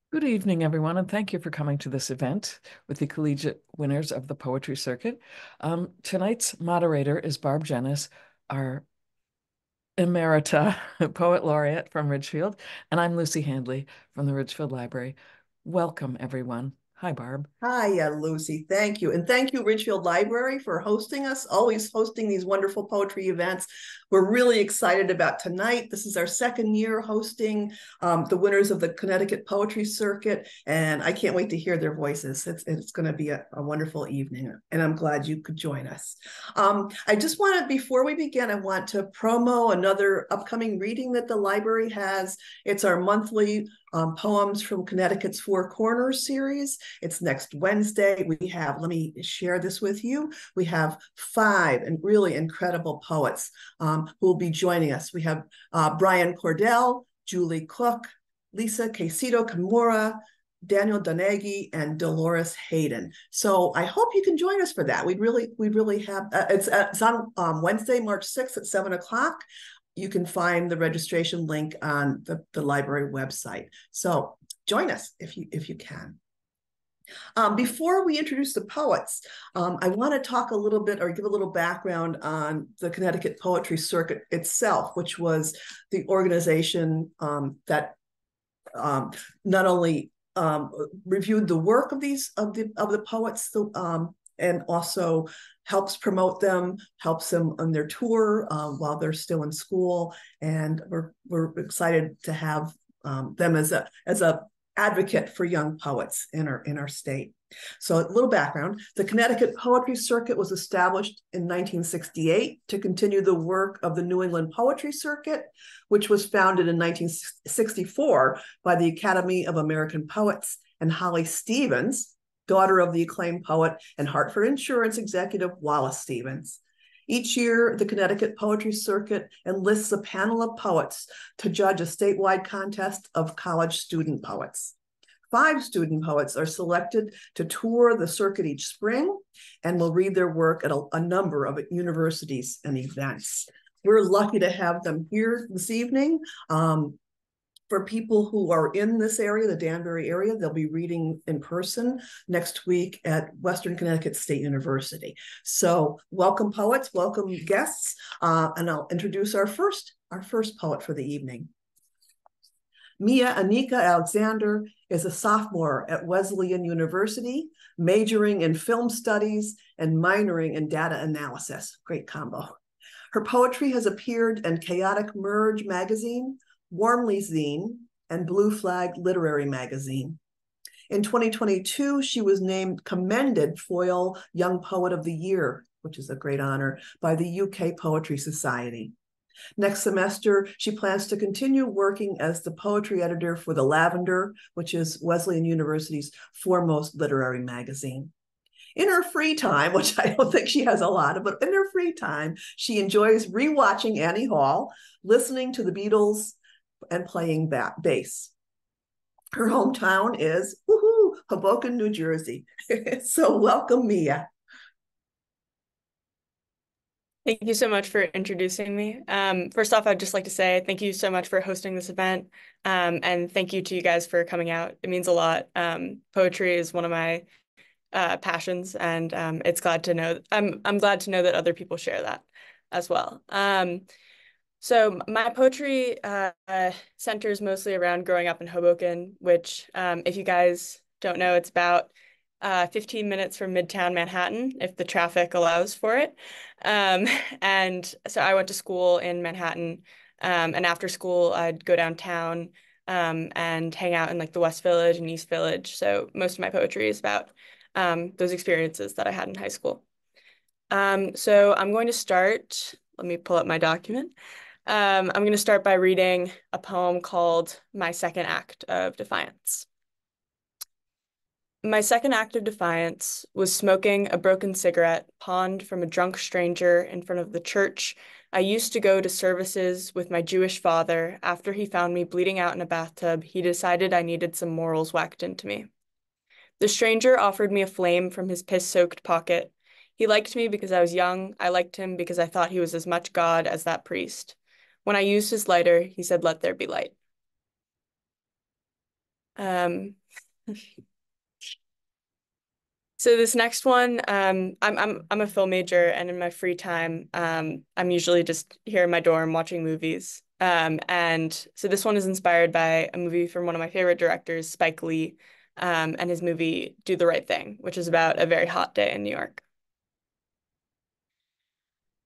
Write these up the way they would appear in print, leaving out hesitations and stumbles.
Good evening, everyone, and thank you for coming to this event with the collegiate winners of the poetry circuit. Tonight's moderator is Barb Jennis, our emerita poet laureate from Ridgefield, and I'm Lucy Handley from the Ridgefield Library. Welcome, everyone. Hi, Barb. Hi, Lucy. Thank you. And thank you, Ridgefield Library, for hosting us, always hosting these wonderful poetry events. We're really excited about tonight. This is our second year hosting the winners of the Connecticut Poetry Circuit, and I can't wait to hear their voices. It's going to be a wonderful evening, and I'm glad you could join us. I just want to, before we begin, I want to promo another upcoming reading that the library has. It's our monthly Poems from Connecticut's Four Corners series. It's next Wednesday. We have, let me share this with you. We have five and really incredible poets who will be joining us. We have Brian Cordell, Julie Cook, Lisa Quesito Kimura, Daniel Donaghy, and Dolores Hayden. So I hope you can join us for that. We'd really have, it's on Wednesday, March 6th at 7:00. You can find the registration link on the library website. So join us if you can. Before we introduce the poets, I want to talk a little bit or give a little background on the Connecticut Poetry Circuit itself, which was the organization that not only reviewed the work of the poets, and also helps promote them, helps them on their tour while they're still in school, and we're excited to have them as a advocate for young poets in our state. So a little background: the Connecticut Poetry Circuit was established in 1968 to continue the work of the New England Poetry Circuit, which was founded in 1964 by the Academy of American Poets and Holly Stevens, daughter of the acclaimed poet and Hartford Insurance executive Wallace Stevens. Each year, the Connecticut Poetry Circuit enlists a panel of poets to judge a statewide contest of college student poets. 5 student poets are selected to tour the circuit each spring and will read their work at a number of universities and events. We're lucky to have them here this evening. For people who are in this area, the Danbury area, they'll be reading in person next week at Western Connecticut State University. So welcome poets, welcome guests, and I'll introduce our first poet for the evening. Mia Anika Alexander is a sophomore at Wesleyan University, majoring in film studies and minoring in data analysis. Great combo. Her poetry has appeared in Chaotic Merge magazine, Warmly Zine, and Blue Flag Literary Magazine. In 2022, she was named Commended Foyle Young Poet of the Year, which is a great honor, by the UK Poetry Society. Next semester, she plans to continue working as the poetry editor for the Lavender, which is Wesleyan University's foremost literary magazine. In her free time, which I don't think she has a lot of, but in her free time, she enjoys rewatching Annie Hall, listening to the Beatles, and playing bass. Her hometown is Hoboken, New Jersey. So welcome, Mia. Thank you so much for introducing me. First off, I'd just like to say thank you so much for hosting this event, and thank you to you guys for coming out. It means a lot. Poetry is one of my passions, and it's glad to know. I'm glad to know that other people share that as well. So my poetry centers mostly around growing up in Hoboken, which, if you guys don't know, it's about 15 minutes from Midtown Manhattan, if the traffic allows for it. And so I went to school in Manhattan, and after school, I'd go downtown and hang out in like the West Village and East Village. So most of my poetry is about those experiences that I had in high school. So I'm going to start, let me pull up my document. I'm going to start by reading a poem called My Second Act of Defiance. My second act of defiance was smoking a broken cigarette pawned from a drunk stranger in front of the church I used to go to services with my Jewish father. After he found me bleeding out in a bathtub, he decided I needed some morals whacked into me. The stranger offered me a flame from his piss-soaked pocket. He liked me because I was young. I liked him because I thought he was as much God as that priest. When I used his lighter, he said, "Let there be light." Um, so this next one, I'm a film major, and in my free time, I'm usually just here in my dorm watching movies. And so this one is inspired by a movie from one of my favorite directors, Spike Lee, and his movie Do the Right Thing, which is about a very hot day in New York.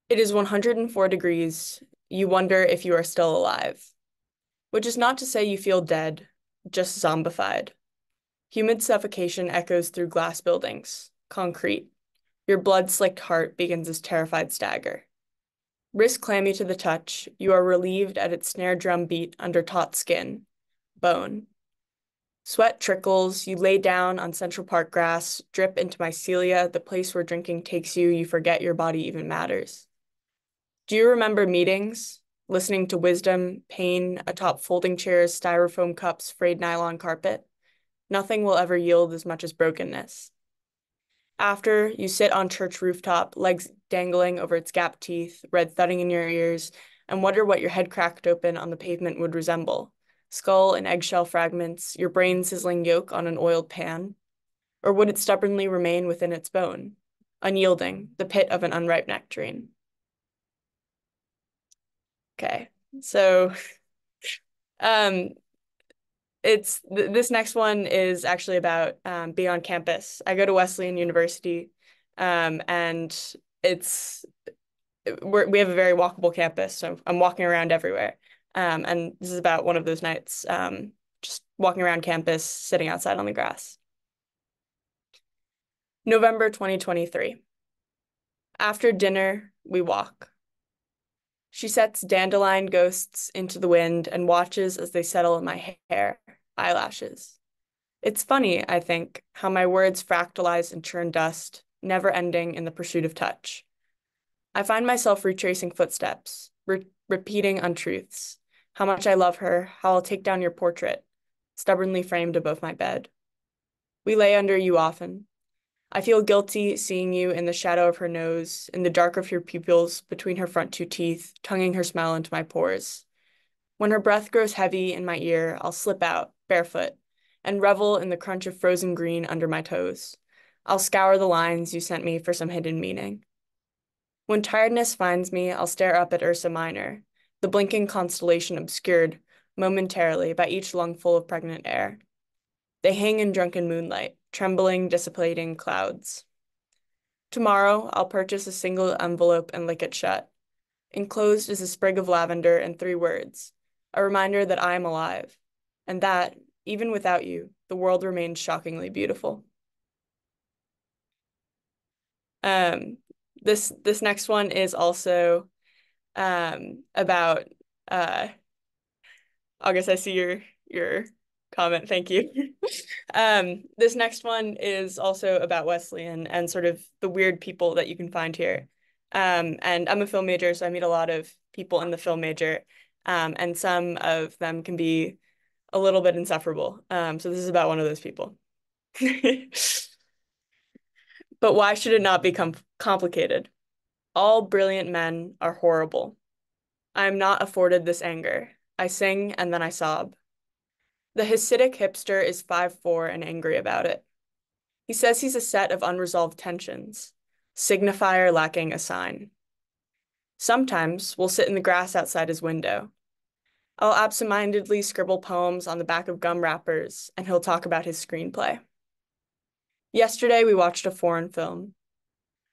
It is 104 degrees. You wonder if you are still alive, which is not to say you feel dead, just zombified. Humid suffocation echoes through glass buildings, concrete. Your blood-slicked heart begins its terrified stagger. Wrist clammy to the touch, you are relieved at its snare drum beat under taut skin, bone. Sweat trickles, you lay down on Central Park grass, drip into mycelia, the place where drinking takes you, you forget your body even matters. Do you remember meetings? Listening to wisdom, pain, atop folding chairs, styrofoam cups, frayed nylon carpet? Nothing will ever yield as much as brokenness. After, you sit on church rooftop, legs dangling over its gapped teeth, red thudding in your ears, and wonder what your head cracked open on the pavement would resemble. Skull and eggshell fragments, your brain sizzling yolk on an oiled pan? Or would it stubbornly remain within its bone, unyielding, the pit of an unripe nectarine? Okay, so this next one is actually about being on campus. I go to Wesleyan University, and we have a very walkable campus, so I'm walking around everywhere. And this is about one of those nights, just walking around campus, sitting outside on the grass. November 2023. After dinner, we walk. She sets dandelion ghosts into the wind and watches as they settle in my hair, eyelashes. It's funny, I think, how my words fractalize and churn dust, never ending in the pursuit of touch. I find myself retracing footsteps, repeating untruths, how much I love her, how I'll take down your portrait, stubbornly framed above my bed. We lay under you often. I feel guilty seeing you in the shadow of her nose, in the dark of your pupils, between her front two teeth, tonguing her smell into my pores. When her breath grows heavy in my ear, I'll slip out, barefoot, and revel in the crunch of frozen green under my toes. I'll scour the lines you sent me for some hidden meaning. When tiredness finds me, I'll stare up at Ursa Minor, the blinking constellation obscured momentarily by each lungful of pregnant air. They hang in drunken moonlight, trembling, dissipating clouds. Tomorrow, I'll purchase a single envelope and lick it shut. Enclosed is a sprig of lavender and 3 words, a reminder that I am alive, and that, even without you, the world remains shockingly beautiful. This next one is also about August, I see your comment, thank you. This next one is also about Wesleyan and sort of the weird people that you can find here. And I'm a film major, so I meet a lot of people in the film major, and some of them can be a little bit insufferable. So this is about one of those people. But why should it not become complicated? All brilliant men are horrible. I am not afforded this anger. I sing and then I sob. The Hasidic hipster is 5'4" and angry about it. He says he's a set of unresolved tensions, signifier lacking a sign. Sometimes we'll sit in the grass outside his window. I'll absentmindedly scribble poems on the back of gum wrappers, and he'll talk about his screenplay. Yesterday, we watched a foreign film.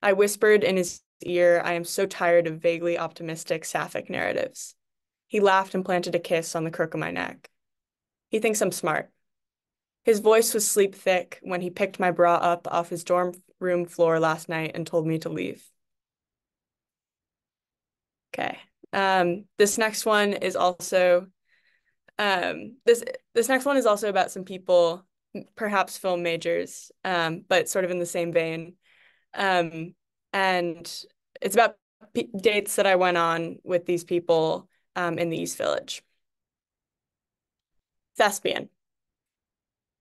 I whispered in his ear, I am so tired of vaguely optimistic sapphic narratives. He laughed and planted a kiss on the crook of my neck. He thinks I'm smart. His voice was sleep thick when he picked my bra up off his dorm room floor last night and told me to leave. Okay. This next one is also this next one is also about some people, perhaps film majors, but sort of in the same vein. And it's about dates that I went on with these people in the East Village. Thespian.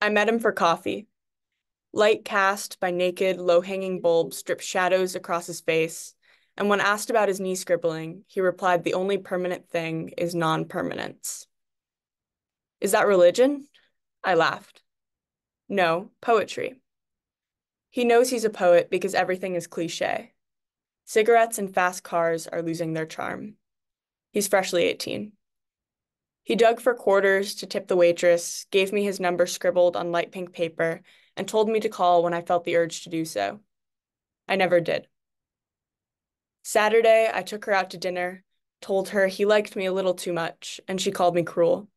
I met him for coffee. Light cast by naked, low-hanging bulbs stripped shadows across his face, and when asked about his knee scribbling, he replied the only permanent thing is non-permanence. Is that religion? I laughed. No, poetry. He knows he's a poet because everything is cliché. Cigarettes and fast cars are losing their charm. He's freshly 18. He dug for quarters to tip the waitress, gave me his number scribbled on light pink paper, and told me to call when I felt the urge to do so. I never did. Saturday, I took her out to dinner, told her he liked me a little too much, and she called me cruel.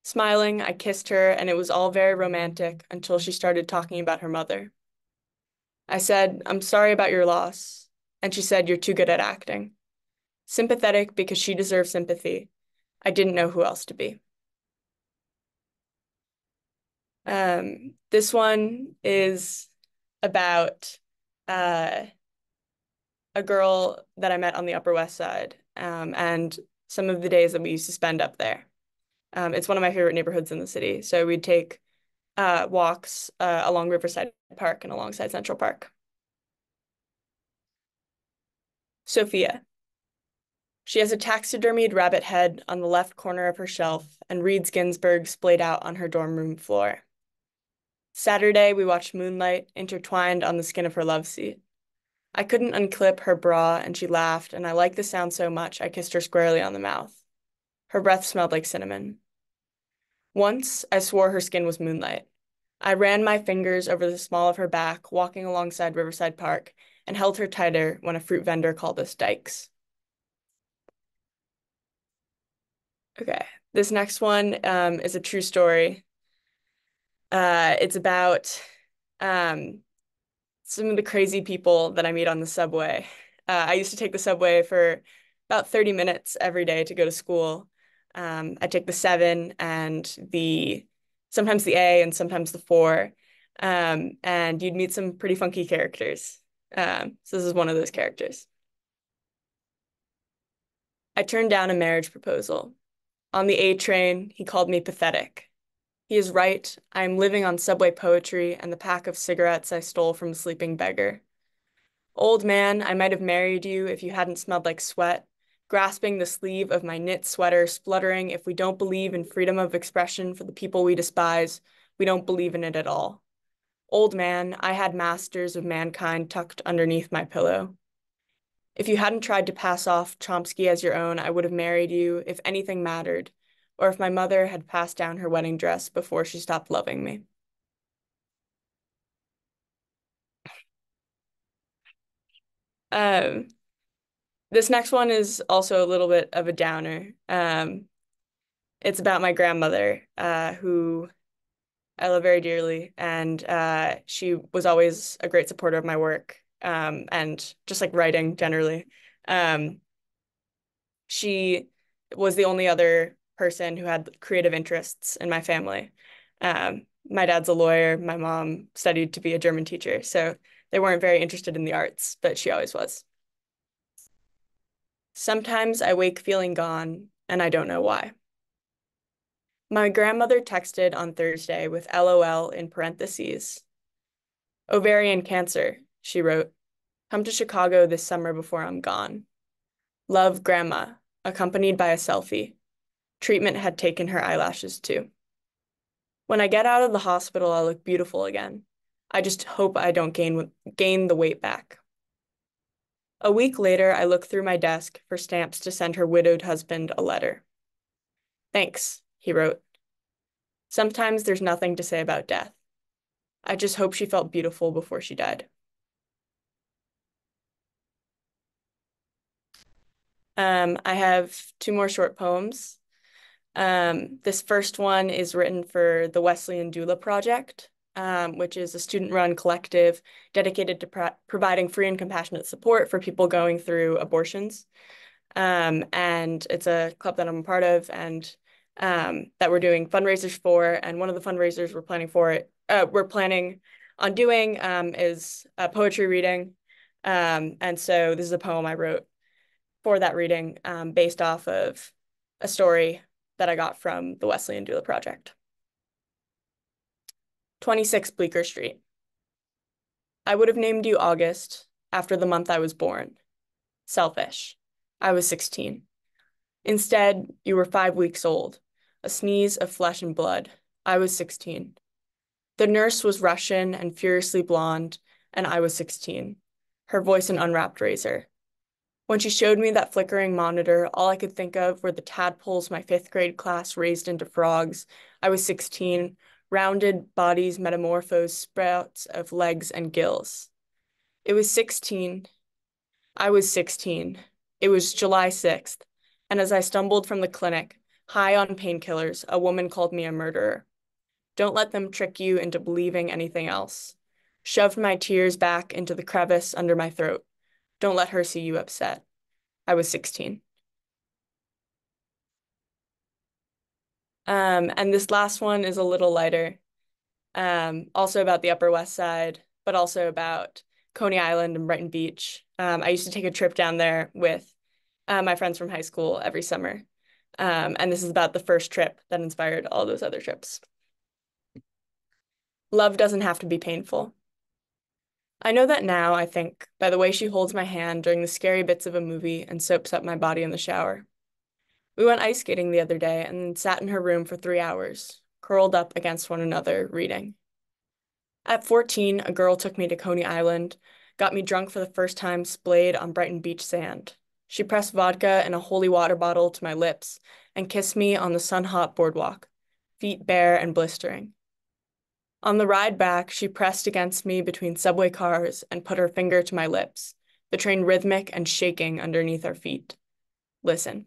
Smiling, I kissed her, and it was all very romantic until she started talking about her mother. I said, "I'm sorry about your loss," and she said, "You're too good at acting." Sympathetic because she deserved sympathy. I didn't know who else to be. This one is about a girl that I met on the Upper West Side, and some of the days that we used to spend up there. It's one of my favorite neighborhoods in the city, so we'd take walks along Riverside Park and alongside Central Park. Sophia. She has a taxidermied rabbit head on the left corner of her shelf and reads Ginsberg splayed out on her dorm room floor. Saturday, we watched moonlight intertwined on the skin of her love seat. I couldn't unclip her bra, and she laughed, and I liked the sound so much I kissed her squarely on the mouth. Her breath smelled like cinnamon. Once, I swore her skin was moonlight. I ran my fingers over the small of her back, walking alongside Riverside Park, and held her tighter when a fruit vendor called us dykes. Okay, this next one is a true story. It's about some of the crazy people that I meet on the subway. I used to take the subway for about 30 minutes every day to go to school. I take the 7 and sometimes the A and sometimes the 4. And you'd meet some pretty funky characters. So this is one of those characters. I turned down a marriage proposal. On the A train, he called me pathetic. He is right. I am living on subway poetry and the pack of cigarettes I stole from a sleeping beggar. Old man, I might have married you if you hadn't smelled like sweat, grasping the sleeve of my knit sweater, spluttering, if we don't believe in freedom of expression for the people we despise, we don't believe in it at all. Old man, I had masters of mankind tucked underneath my pillow. If you hadn't tried to pass off Chomsky as your own, I would have married you if anything mattered, or if my mother had passed down her wedding dress before she stopped loving me. This next one is also a little bit of a downer. It's about my grandmother, who I love very dearly, and she was always a great supporter of my work, and just like writing generally. She was the only other person who had creative interests in my family. My dad's a lawyer, my mom studied to be a German teacher, so they weren't very interested in the arts, but she always was. Sometimes I wake feeling gone, and I don't know why. My grandmother texted on Thursday with LOL in parentheses. Ovarian cancer, she wrote. Come to Chicago this summer before I'm gone. Love, Grandma, accompanied by a selfie. Treatment had taken her eyelashes too. When I get out of the hospital, I'll look beautiful again. I just hope I don't gain the weight back. A week later, I look through my desk for stamps to send her widowed husband a letter. Thanks, he wrote. Sometimes there's nothing to say about death. I just hope she felt beautiful before she died. I have 2 more short poems. This first one is written for the Wesleyan Doula Project, which is a student-run collective dedicated to providing free and compassionate support for people going through abortions. And it's a club that I'm a part of and that we're doing fundraisers for. And one of the fundraisers we're planning on doing is a poetry reading. And so this is a poem I wrote for that reading based off of a story that I got from the Wesleyan Doula Project. 26 Bleecker Street. I would have named you August after the month I was born. Selfish. I was 16. Instead, you were 5 weeks old, a sneeze of flesh and blood. I was 16. The nurse was Russian and furiously blonde, and I was 16. Her voice an unwrapped razor. When she showed me that flickering monitor, all I could think of were the tadpoles my fifth grade class raised into frogs. I was 16, rounded bodies metamorphosed sprouts of legs and gills. It was 16. I was 16. It was July 6th, and as I stumbled from the clinic, high on painkillers, a woman called me a murderer. Don't let them trick you into believing anything else. Shoved my tears back into the crevice under my throat. Don't let her see you upset. I was 16. And this last one is a little lighter. Also about the Upper West Side, but also about Coney Island and Brighton Beach. I used to take a trip down there with my friends from high school every summer. And this is about the first trip that inspired all those other trips. Love doesn't have to be painful. I know that now, I think, by the way she holds my hand during the scary bits of a movie and soaps up my body in the shower. We went ice skating the other day and sat in her room for 3 hours, curled up against one another, reading. At 14, a girl took me to Coney Island, got me drunk for the first time splayed on Brighton Beach sand. She pressed vodka in a holy water bottle to my lips and kissed me on the sun-hot boardwalk, feet bare and blistering. On the ride back, she pressed against me between subway cars and put her finger to my lips, the train rhythmic and shaking underneath our feet. Listen.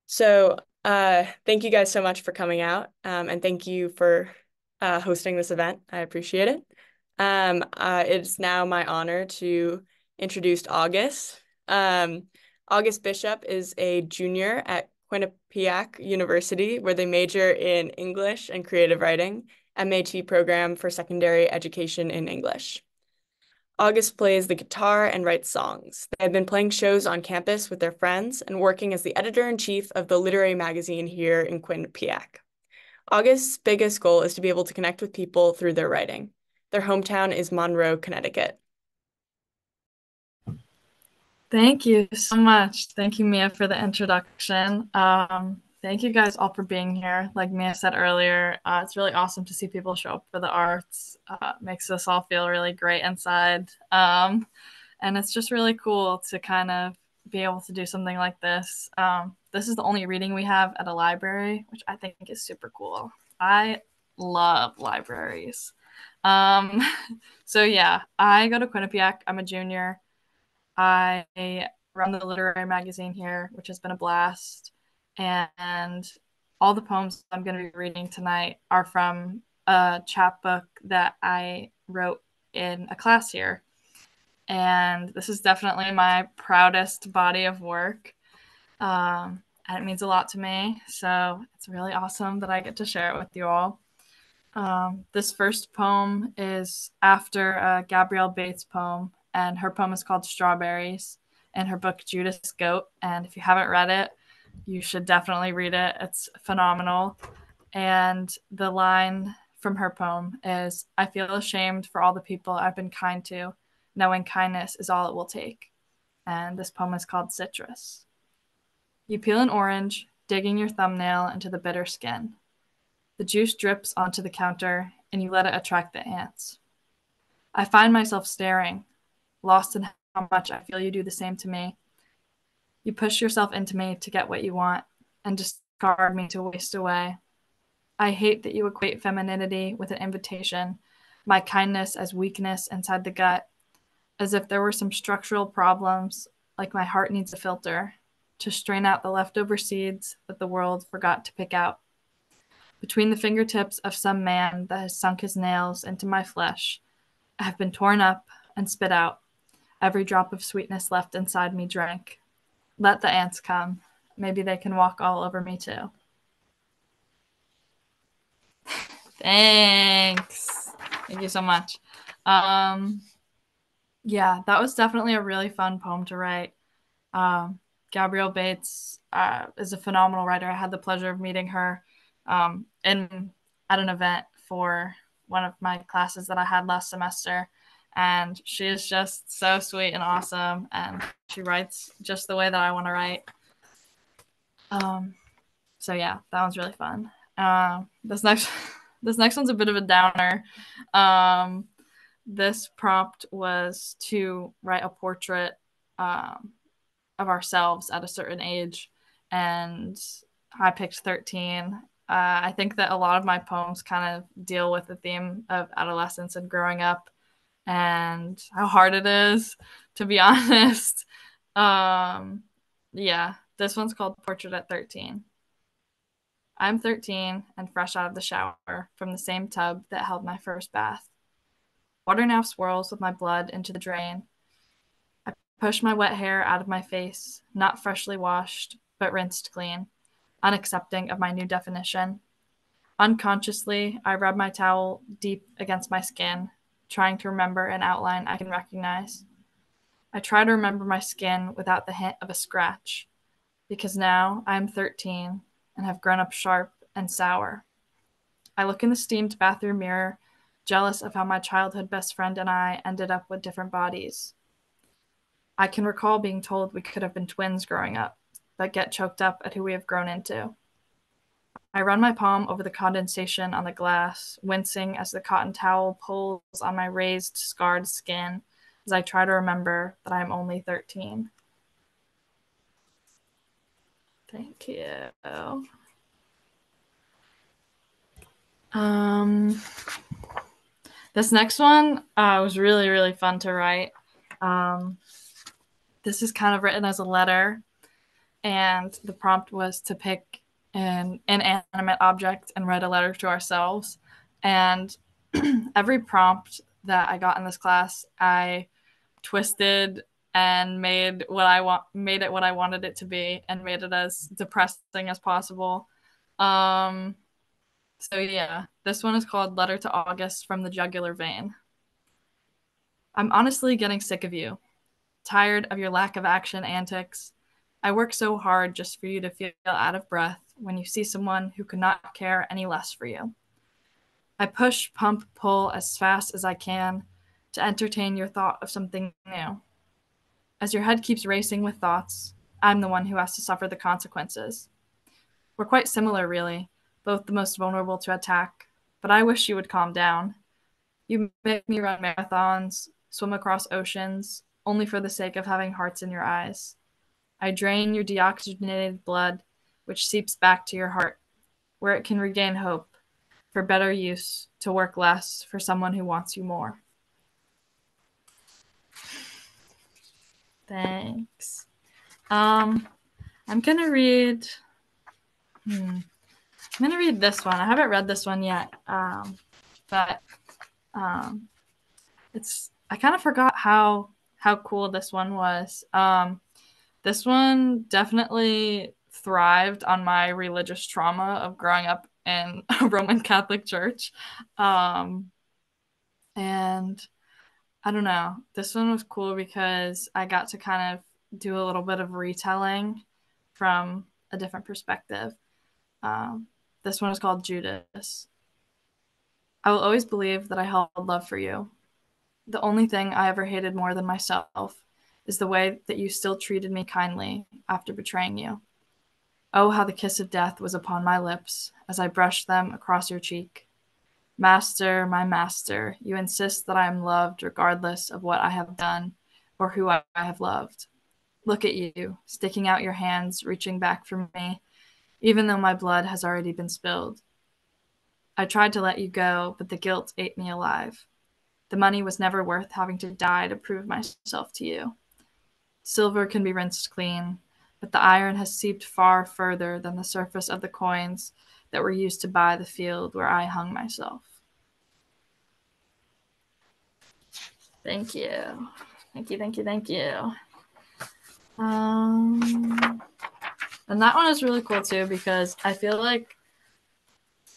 So, thank you guys so much for coming out, and thank you for hosting this event. I appreciate it. It's now my honor to introduce August. August Bishop is a junior at Quinnipiac University, where they major in English and creative writing, MAT program for secondary education in English. August plays the guitar and writes songs. They have been playing shows on campus with their friends and working as the editor-in-chief of the literary magazine here in Quinnipiac. August's biggest goal is to be able to connect with people through their writing. Their hometown is Monroe, Connecticut. Thank you so much. Thank you, Mia, for the introduction. Thank you guys all for being here. Like Mia said earlier, it's really awesome to see people show up for the arts. Makes us all feel really great inside. And it's just really cool to kind of be able to do something like this. This is the only reading we have at a library, which I think is super cool. I love libraries. So yeah, I go to Quinnipiac. I'm a junior. I run the literary magazine here, which has been a blast. And all the poems I'm going to be reading tonight are from a chapbook that I wrote in a class here. And this is definitely my proudest body of work. And it means a lot to me. So it's really awesome that I get to share it with you all. This first poem is after a Gabrielle Bates poem, and her poem is called Strawberries in her book Judas Goat. And if you haven't read it, you should definitely read it. It's phenomenal. And the line from her poem is, I feel ashamed for all the people I've been kind to, knowing kindness is all it will take. And this poem is called Citrus. You peel an orange, digging your thumbnail into the bitter skin. The juice drips onto the counter, and you let it attract the ants. I find myself staring, lost in how much I feel you do the same to me. You push yourself into me to get what you want, and discard me to waste away. I hate that you equate femininity with an invitation, my kindness as weakness inside the gut, as if there were some structural problems, like my heart needs a filter, to strain out the leftover seeds that the world forgot to pick out. Between the fingertips of some man that has sunk his nails into my flesh, I have been torn up and spit out, every drop of sweetness left inside me drank. Let the ants come. Maybe they can walk all over me too. Thanks. Thank you so much. Yeah, that was definitely a really fun poem to write. Gabrielle Bates is a phenomenal writer. I had the pleasure of meeting her at an event for one of my classes that I had last semester. And she is just so sweet and awesome. And she writes just the way that I want to write. So yeah, that was really fun. This next one's a bit of a downer. This prompt was to write a portrait of ourselves at a certain age, and I picked 13. I think that a lot of my poems kind of deal with the theme of adolescence and growing up and how hard it is, to be honest. Yeah, this one's called Portrait at 13. I'm 13 and fresh out of the shower from the same tub that held my first bath. Water now swirls with my blood into the drain. I push my wet hair out of my face, not freshly washed, but rinsed clean, unaccepting of my new definition. Unconsciously, I rub my towel deep against my skin, trying to remember an outline I can recognize. I try to remember my skin without the hint of a scratch, because now I am 13 and have grown up sharp and sour. I look in the steamed bathroom mirror, jealous of how my childhood best friend and I ended up with different bodies. I can recall being told we could have been twins growing up, but get choked up at who we have grown into. I run my palm over the condensation on the glass, wincing as the cotton towel pulls on my raised, scarred skin as I try to remember that I am only 13. Thank you. This next one was really, really fun to write. This is kind of written as a letter, and the prompt was to pick an inanimate object and write a letter to ourselves. And every prompt that I got in this class, I twisted and made it what I wanted it to be, and made it as depressing as possible. So yeah, this one is called Letter to August from the Jugular Vein. I'm honestly getting sick of you, tired of your lack of action antics. I work so hard just for you to feel out of breath when you see someone who could not care any less for you. I push, pump, pull as fast as I can to entertain your thought of something new. As your head keeps racing with thoughts, I'm the one who has to suffer the consequences. We're quite similar, really, both the most vulnerable to attack, but I wish you would calm down. You make me run marathons, swim across oceans, only for the sake of having hearts in your eyes. I drain your deoxygenated blood, which seeps back to your heart, where it can regain hope, for better use, to work less for someone who wants you more. Thanks. I'm gonna read this one. I haven't read this one yet, but I kind of forgot how cool this one was. This one definitely thrived on my religious trauma of growing up in a Roman Catholic church. And I don't know, this one was cool because I got to kind of do a little bit of retelling from a different perspective. This one is called Judas. I will always believe that I held love for you. The only thing I ever hated more than myself is the way that you still treated me kindly after betraying you. Oh, how the kiss of death was upon my lips as I brushed them across your cheek. Master, my master, you insist that I am loved regardless of what I have done or who I have loved. Look at you, sticking out your hands, reaching back for me, even though my blood has already been spilled. I tried to let you go, but the guilt ate me alive. The money was never worth having to die to prove myself to you. Silver can be rinsed clean, but the iron has seeped far further than the surface of the coins that were used to buy the field where I hung myself. Thank you. Thank you, thank you, thank you. And that one is really cool too, because I feel like,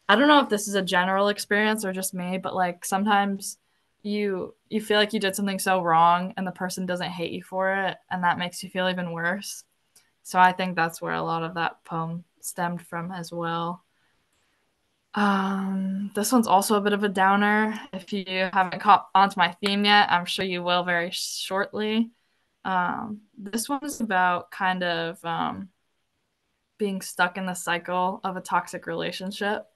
I don't know if this is a general experience or just me, but like sometimes you feel like you did something so wrong and the person doesn't hate you for it, and that makes you feel even worse. So I think that's where a lot of that poem stemmed from as well. This one's also a bit of a downer. If you haven't caught onto my theme yet, I'm sure you will very shortly. This one is about kind of being stuck in the cycle of a toxic relationship.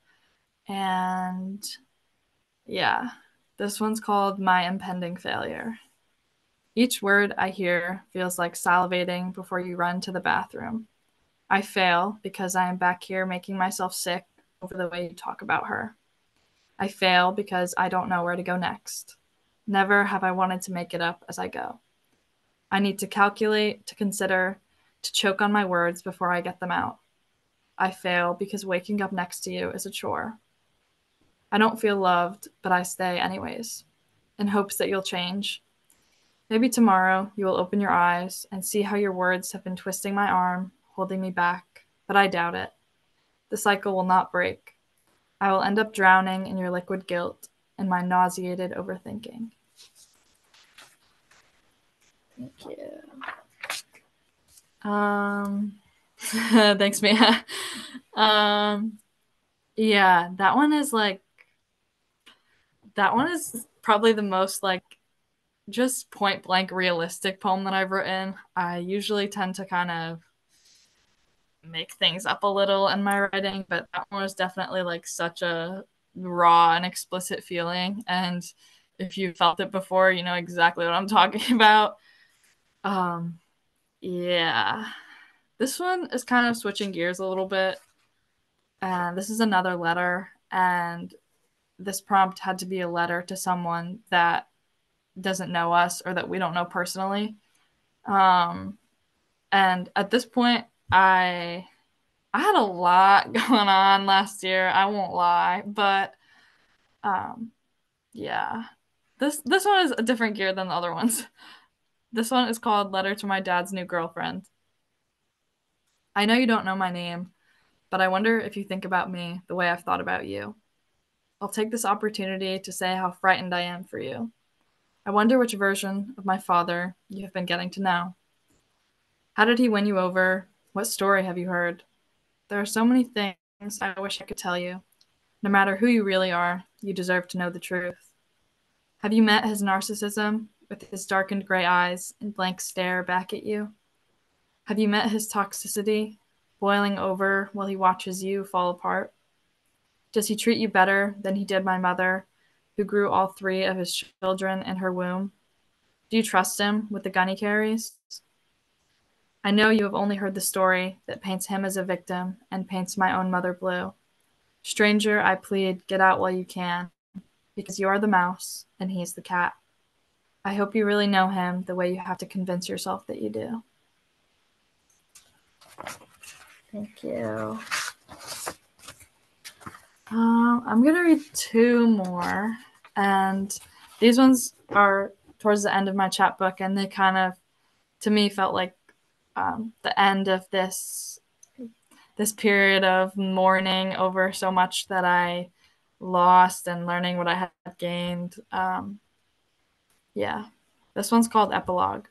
And yeah, this one's called My Impending Failure. Each word I hear feels like salivating before you run to the bathroom. I fail because I am back here making myself sick over the way you talk about her. I fail because I don't know where to go next. Never have I wanted to make it up as I go. I need to calculate, to consider, to choke on my words before I get them out. I fail because waking up next to you is a chore. I don't feel loved, but I stay anyways, in hopes that you'll change. Maybe tomorrow you will open your eyes and see how your words have been twisting my arm, holding me back, but I doubt it. The cycle will not break. I will end up drowning in your liquid guilt and my nauseated overthinking. Thank you. Thanks, Mia. Yeah, that one is probably the most just point blank realistic poem that I've written. I usually tend to kind of make things up a little in my writing, but that one was definitely such a raw and explicit feeling. And if you felt it before, you know exactly what I'm talking about. Yeah. This one is kind of switching gears a little bit. And this is another letter. And this prompt had to be a letter to someone that doesn't know us or that we don't know personally. And at this point, I had a lot going on last year. I won't lie, but yeah, this one is a different gear than the other ones. This one is called Letter to My Dad's New Girlfriend. I know you don't know my name, but I wonder if you think about me the way I've thought about you. I'll take this opportunity to say how frightened I am for you. I wonder which version of my father you have been getting to know. How did he win you over? What story have you heard? There are so many things I wish I could tell you. No matter who you really are, you deserve to know the truth. Have you met his narcissism with his darkened gray eyes and blank stare back at you? Have you met his toxicity, boiling over while he watches you fall apart? Does he treat you better than he did my mother, who grew all 3 of his children in her womb? Do you trust him with the gun he carries? I know you have only heard the story that paints him as a victim and paints my own mother blue. Stranger, I plead, get out while you can, because you are the mouse and he's the cat. I hope you really know him the way you have to convince yourself that you do. Thank you. I'm going to read 2 more, and these ones are towards the end of my chapbook, and they kind of, to me, felt like the end of this period of mourning over so much that I lost and learning what I had gained. Yeah, this one's called Epilogue.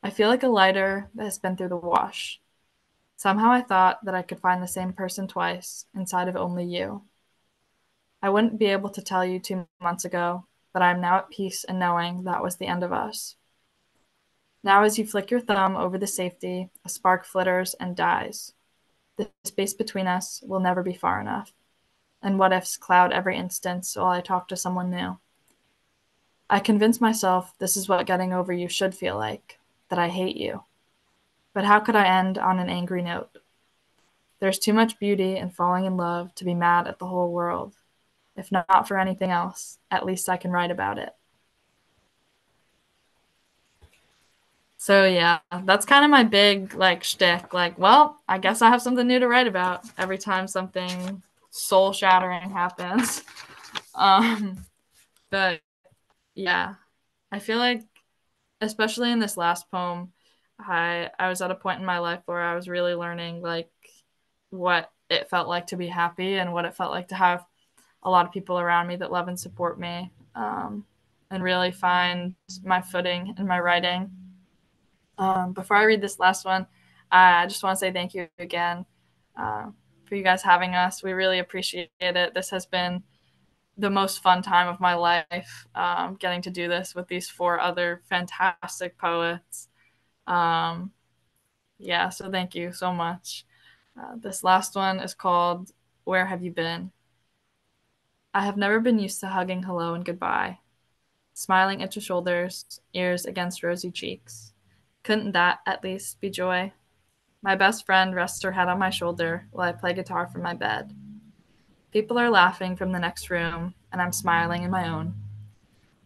I feel like a lighter that has been through the wash. Somehow I thought that I could find the same person twice inside of only you. I wouldn't be able to tell you 2 months ago, but I am now at peace in knowing that was the end of us. Now as you flick your thumb over the safety, a spark flitters and dies. The space between us will never be far enough, and what ifs cloud every instance while I talk to someone new. I convince myself this is what getting over you should feel like, that I hate you. But how could I end on an angry note? There's too much beauty in falling in love to be mad at the whole world. If not for anything else, at least I can write about it. So yeah, that's kind of my big shtick. Well, I guess I have something new to write about every time something soul-shattering happens. But yeah, I feel like, especially in this last poem, I was at a point in my life where I was really learning what it felt like to be happy and what it felt like to have a lot of people around me that love and support me, and really find my footing in my writing. Before I read this last one, I just want to say thank you again for you guys having us. We really appreciate it. This has been the most fun time of my life, getting to do this with these 4 other fantastic poets. Yeah, so thank you so much. This last one is called Where Have You Been? I have never been used to hugging hello and goodbye, smiling into shoulders, ears against rosy cheeks. Couldn't that at least be joy? My best friend rests her head on my shoulder while I play guitar from my bed. People are laughing from the next room, and I'm smiling in my own.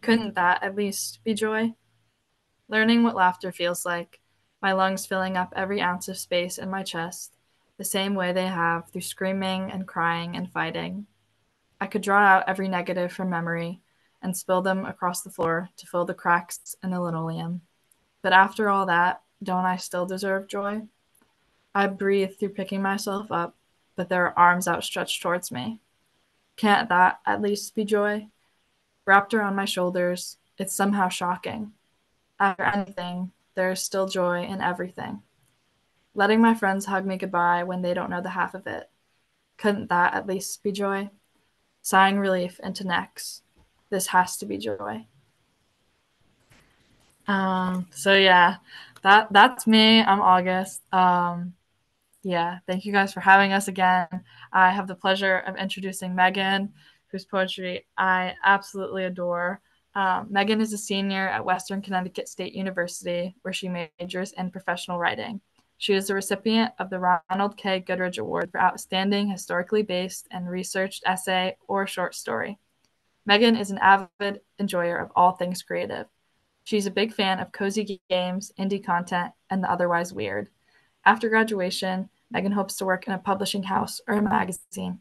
Couldn't that at least be joy? Learning what laughter feels like, my lungs filling up every ounce of space in my chest, the same way they have through screaming and crying and fighting. I could draw out every negative from memory and spill them across the floor to fill the cracks in the linoleum. But after all that, don't I still deserve joy? I breathe through picking myself up, but there are arms outstretched towards me. Can't that at least be joy? Wrapped around my shoulders, it's somehow shocking. After anything, there is still joy in everything. Letting my friends hug me goodbye when they don't know the half of it. Couldn't that at least be joy? Sighing relief into necks. This has to be joy. So yeah, that's me. I'm August. Yeah, thank you guys for having us again. I have the pleasure of introducing Meagan, whose poetry I absolutely adore. Meagan is a senior at Western Connecticut State University, where she majors in professional writing. She is the recipient of the Ronald K. Goodridge Award for outstanding historically based and researched essay or short story. Meagan is an avid enjoyer of all things creative. She's a big fan of cozy games, indie content, and the otherwise weird. After graduation, Meagan hopes to work in a publishing house or a magazine,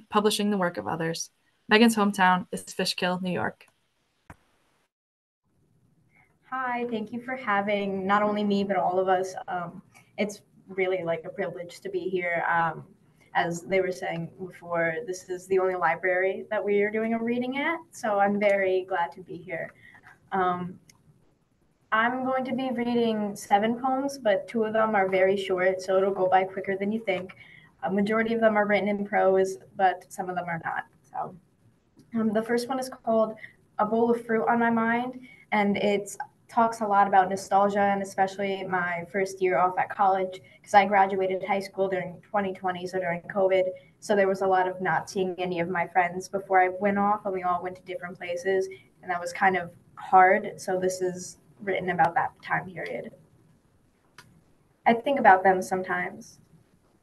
publishing the work of others. Meagan's hometown is Fishkill, New York. Hi, thank you for having not only me, but all of us. It's really like a privilege to be here. As they were saying before, this is the only library that we are doing a reading at, so I'm very glad to be here. I'm going to be reading 7 poems, but 2 of them are very short, so it'll go by quicker than you think. A majority of them are written in prose, but some of them are not. So, the first one is called A Bowl of Fruit on My Mind, and it talks a lot about nostalgia, and especially my first year off at college, because I graduated high school during 2020, so during COVID. So there was a lot of not seeing any of my friends before I went off, and we all went to different places, and that was kind of hard. So this is written about that time period. I think about them sometimes.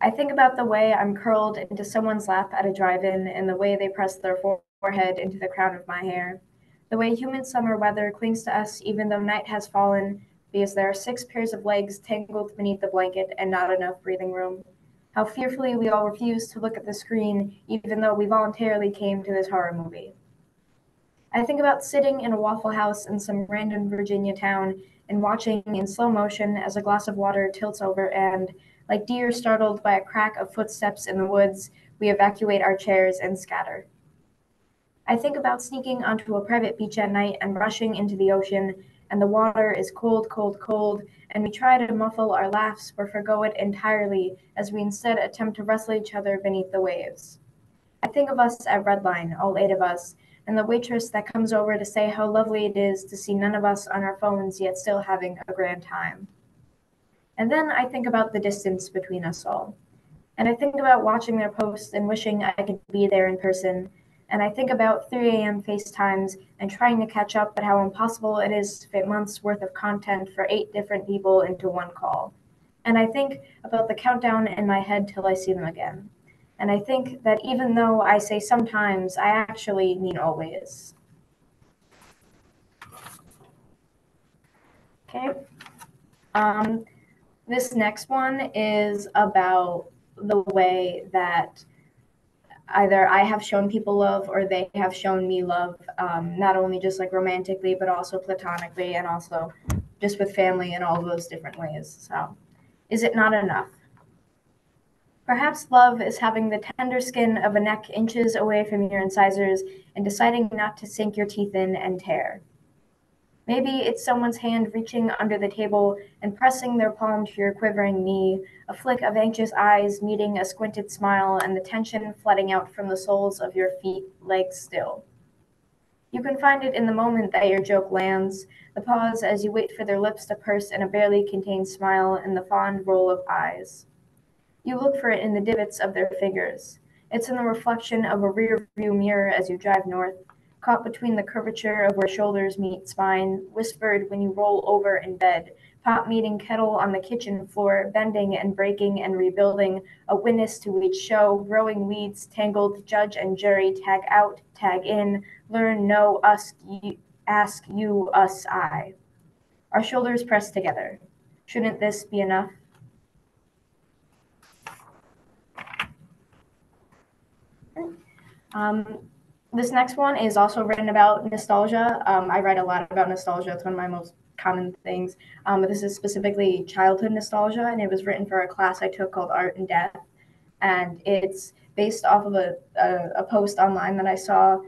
I think about the way I'm curled into someone's lap at a drive-in and the way they press their forehead into the crown of my hair. The way humid summer weather clings to us even though night has fallen because there are 6 pairs of legs tangled beneath the blanket and not enough breathing room. How fearfully we all refuse to look at the screen even though we voluntarily came to this horror movie. I think about sitting in a Waffle House in some random Virginia town and watching in slow motion as a glass of water tilts over and, like deer startled by a crack of footsteps in the woods, we evacuate our chairs and scatter. I think about sneaking onto a private beach at night and rushing into the ocean, and the water is cold, cold, cold, and we try to muffle our laughs or forgo it entirely as we instead attempt to wrestle each other beneath the waves. I think of us at Redline, all 8 of us, and the waitress that comes over to say how lovely it is to see none of us on our phones yet still having a grand time. And then I think about the distance between us all. And I think about watching their posts and wishing I could be there in person. And I think about 3 a.m. FaceTimes and trying to catch up, but how impossible it is to fit months worth of content for 8 different people into one call. And I think about the countdown in my head till I see them again. And I think that even though I say sometimes, I actually mean always. Okay. This next one is about the way that either I have shown people love or they have shown me love, not only just like romantically, but also platonically and also just with family and all of those different ways. So, is it not enough? Perhaps love is having the tender skin of a neck inches away from your incisors and deciding not to sink your teeth in and tear. Maybe it's someone's hand reaching under the table and pressing their palm to your quivering knee, a flick of anxious eyes meeting a squinted smile, and the tension flooding out from the soles of your feet, legs still. You can find it in the moment that your joke lands, the pause as you wait for their lips to purse in a barely contained smile, and the fond roll of eyes. You look for it in the divots of their fingers. It's in the reflection of a rear-view mirror as you drive north, caught between the curvature of where shoulders meet spine, whispered when you roll over in bed, pot meeting kettle on the kitchen floor, bending and breaking and rebuilding, a witness to each show, growing weeds, tangled, judge and jury, tag out, tag in, learn, know, ask you, us, I. Our shoulders pressed together. Shouldn't this be enough? This next one is also written about nostalgia. I write a lot about nostalgia. It's one of my most common things. But this is specifically childhood nostalgia, and it was written for a class I took called Art and Death. And it's based off of a post online that I saw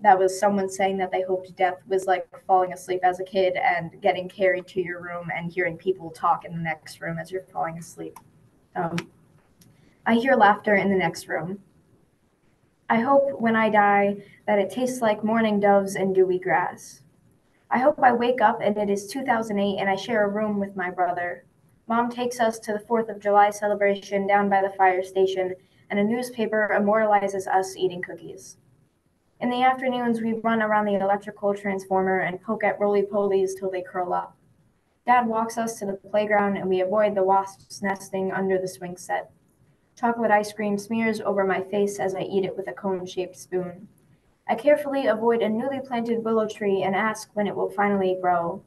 that was someone saying that they hoped death was like falling asleep as a kid and getting carried to your room and hearing people talk in the next room as you're falling asleep. I hear laughter in the next room. I hope when I die that it tastes like morning doves and dewy grass. I hope I wake up and it is 2008 and I share a room with my brother. Mom takes us to the 4th of July celebration down by the fire station, and a newspaper immortalizes us eating cookies. In the afternoons, we run around the electrical transformer and poke at roly-polies till they curl up. Dad walks us to the playground and we avoid the wasps nesting under the swing set. Chocolate ice cream smears over my face as I eat it with a cone-shaped spoon. I carefully avoid a newly planted willow tree and ask when it will finally grow.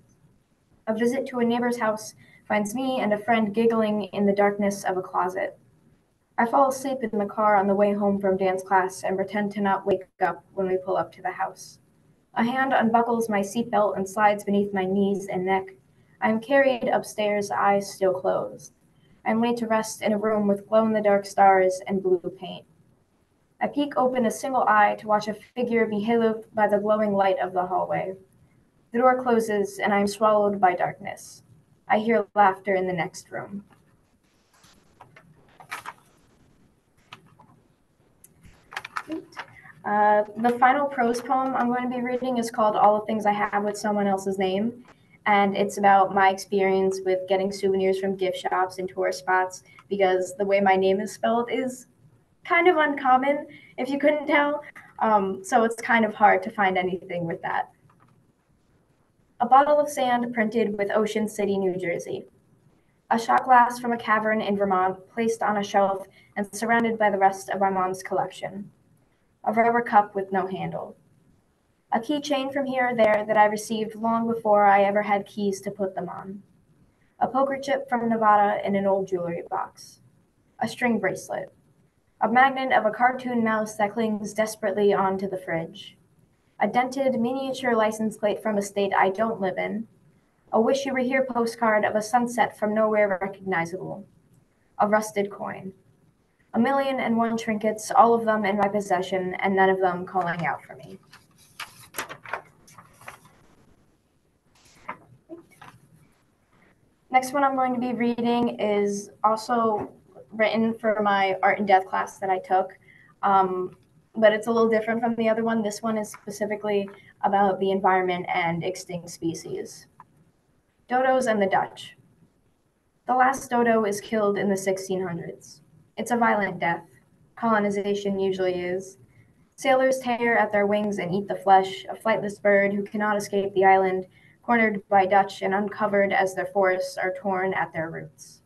A visit to a neighbor's house finds me and a friend giggling in the darkness of a closet. I fall asleep in the car on the way home from dance class and pretend to not wake up when we pull up to the house. A hand unbuckles my seatbelt and slides beneath my knees and neck. I am carried upstairs, eyes still closed. I am laid to rest in a room with glow-in-the-dark stars and blue paint. I peek open a single eye to watch a figure be haloed by the glowing light of the hallway. The door closes and I am swallowed by darkness. I hear laughter in the next room. The final prose poem I'm going to be reading is called All the Things I Have with Someone Else's Name. And it's about my experience with getting souvenirs from gift shops and tourist spots, because the way my name is spelled is kind of uncommon, if you couldn't tell. So it's kind of hard to find anything with that. A bottle of sand printed with Ocean City, New Jersey. A shot glass from a cavern in Vermont placed on a shelf and surrounded by the rest of my mom's collection. A rubber cup with no handle. A keychain from here or there that I received long before I ever had keys to put them on. A poker chip from Nevada in an old jewelry box. A string bracelet. A magnet of a cartoon mouse that clings desperately onto the fridge. A dented miniature license plate from a state I don't live in. A wish you were here postcard of a sunset from nowhere recognizable. A rusted coin. 1,000,001 trinkets, all of them in my possession, and none of them calling out for me. Next one I'm going to be reading is also written for my art and death class that I took, but it's a little different from the other one. This one is specifically about the environment and extinct species. Dodos and the Dutch. The last dodo is killed in the 1600s. It's a violent death. Colonization usually is. Sailors tear at their wings and eat the flesh, a flightless bird who cannot escape the island, cornered by Dutch and uncovered as their forests are torn at their roots.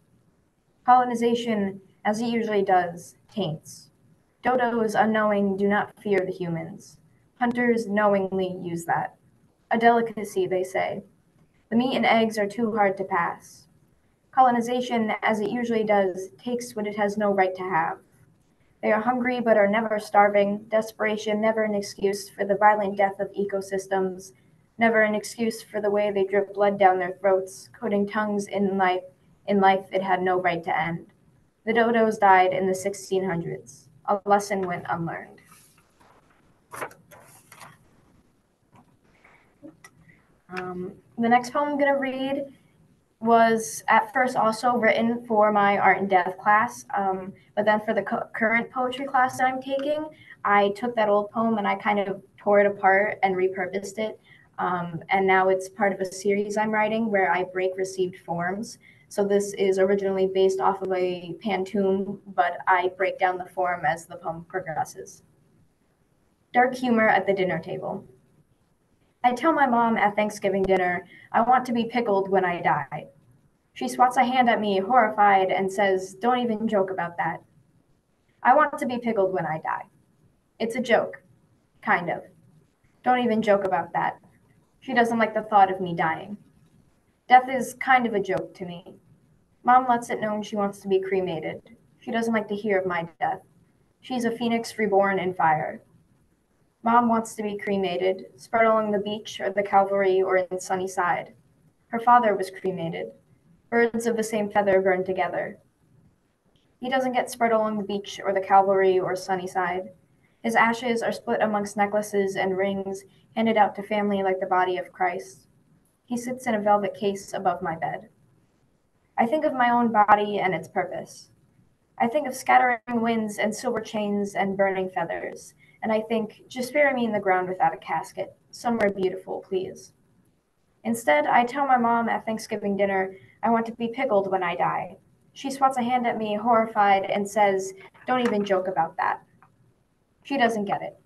Colonization, as it usually does, taints. Dodos, unknowing, do not fear the humans. Hunters knowingly use that. A delicacy, they say. The meat and eggs are too hard to pass. Colonization, as it usually does, takes what it has no right to have. They are hungry but are never starving, desperation never an excuse for the violent death of ecosystems, never an excuse for the way they drip blood down their throats, coating tongues in life it had no right to end. The dodos died in the 1600s. A lesson went unlearned. The next poem I'm going to read was at first also written for my art and death class, but then for the current poetry class that I'm taking, I took that old poem and I kind of tore it apart and repurposed it. And now it's part of a series I'm writing where I break received forms. So this is originally based off of a pantoum, but I break down the form as the poem progresses. Dark humor at the dinner table. I tell my mom at Thanksgiving dinner, I want to be pickled when I die. She swats a hand at me, horrified, and says, don't even joke about that. I want to be pickled when I die. It's a joke. Kind of. Don't even joke about that. She doesn't like the thought of me dying. Death is kind of a joke to me. Mom lets it known she wants to be cremated. She doesn't like to hear of my death. She's a phoenix reborn in fire. Mom wants to be cremated, spread along the beach or the Calvary or in Sunnyside. Her father was cremated. Birds of the same feather burned together. He doesn't get spread along the beach or the Calvary or Sunnyside. His ashes are split amongst necklaces and rings handed out to family like the body of Christ. He sits in a velvet case above my bed. I think of my own body and its purpose. I think of scattering winds and silver chains and burning feathers. And I think, just bury me in the ground without a casket, somewhere beautiful, please. Instead, I tell my mom at Thanksgiving dinner I want to be pickled when I die. She swats a hand at me, horrified, and says, don't even joke about that. She doesn't get it.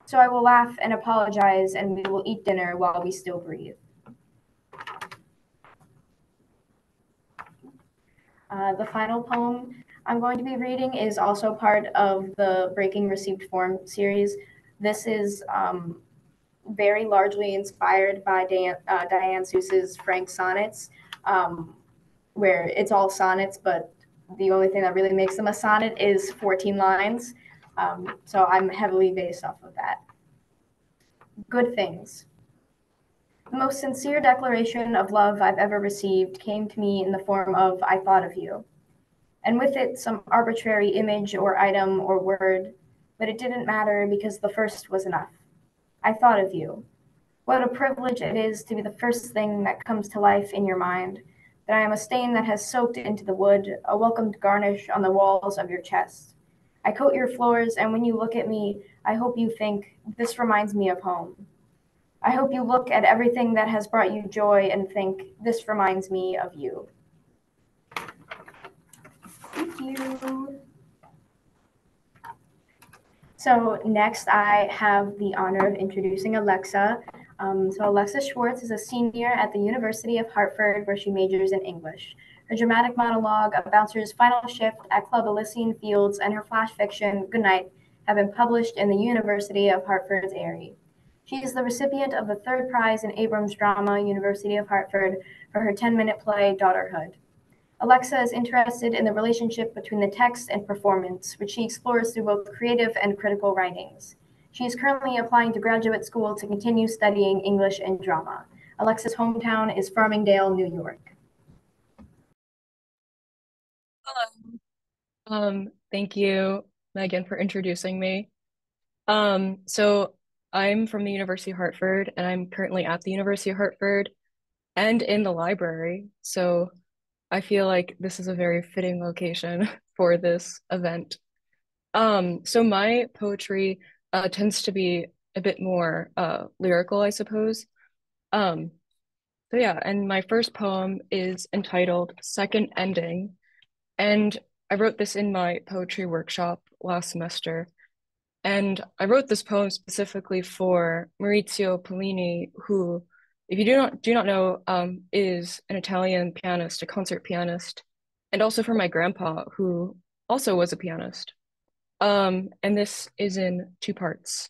So I will laugh and apologize, and we will eat dinner while we still breathe. The final poem I'm going to be reading is also part of the Breaking Received Form series. This is very largely inspired by Diane Seuss's Frank Sonnets, where it's all sonnets, but the only thing that really makes them a sonnet is 14 lines. So I'm heavily based off of that. Good things. The most sincere declaration of love I've ever received came to me in the form of I thought of you. And with it, some arbitrary image or item or word, but it didn't matter because the first was enough. I thought of you. What a privilege it is to be the first thing that comes to life in your mind, that I am a stain that has soaked into the wood, a welcomed garnish on the walls of your chest. I coat your floors, and when you look at me, I hope you think, this reminds me of home. I hope you look at everything that has brought you joy and think, this reminds me of you. Thank you. So next I have the honor of introducing Alexa. So Alexa Schwartz is a senior at the University of Hartford, where she majors in English. Her dramatic monologue, A Bouncer's Final Shift at Club Elysian Fields, and her flash fiction, Good Night, have been published in the University of Hartford's Airy. She is the recipient of the third prize in Abrams Drama, University of Hartford, for her 10-minute play, Daughterhood. Alexa is interested in the relationship between the text and performance, which she explores through both creative and critical writings. She is currently applying to graduate school to continue studying English and drama. Alexa's hometown is Farmingdale, New York. Hello. Thank you, Megan, for introducing me. So I'm from the University of Hartford, and I'm currently at the University of Hartford and in the library. So I feel like this is a very fitting location for this event. So my poetry tends to be a bit more lyrical, I suppose. So yeah, and my first poem is entitled Second Ending, and I wrote this in my poetry workshop last semester. And I wrote this poem specifically for Maurizio Pollini, who, if you do not know, is an Italian pianist, a concert pianist, and also for my grandpa, who also was a pianist. And this is in two parts.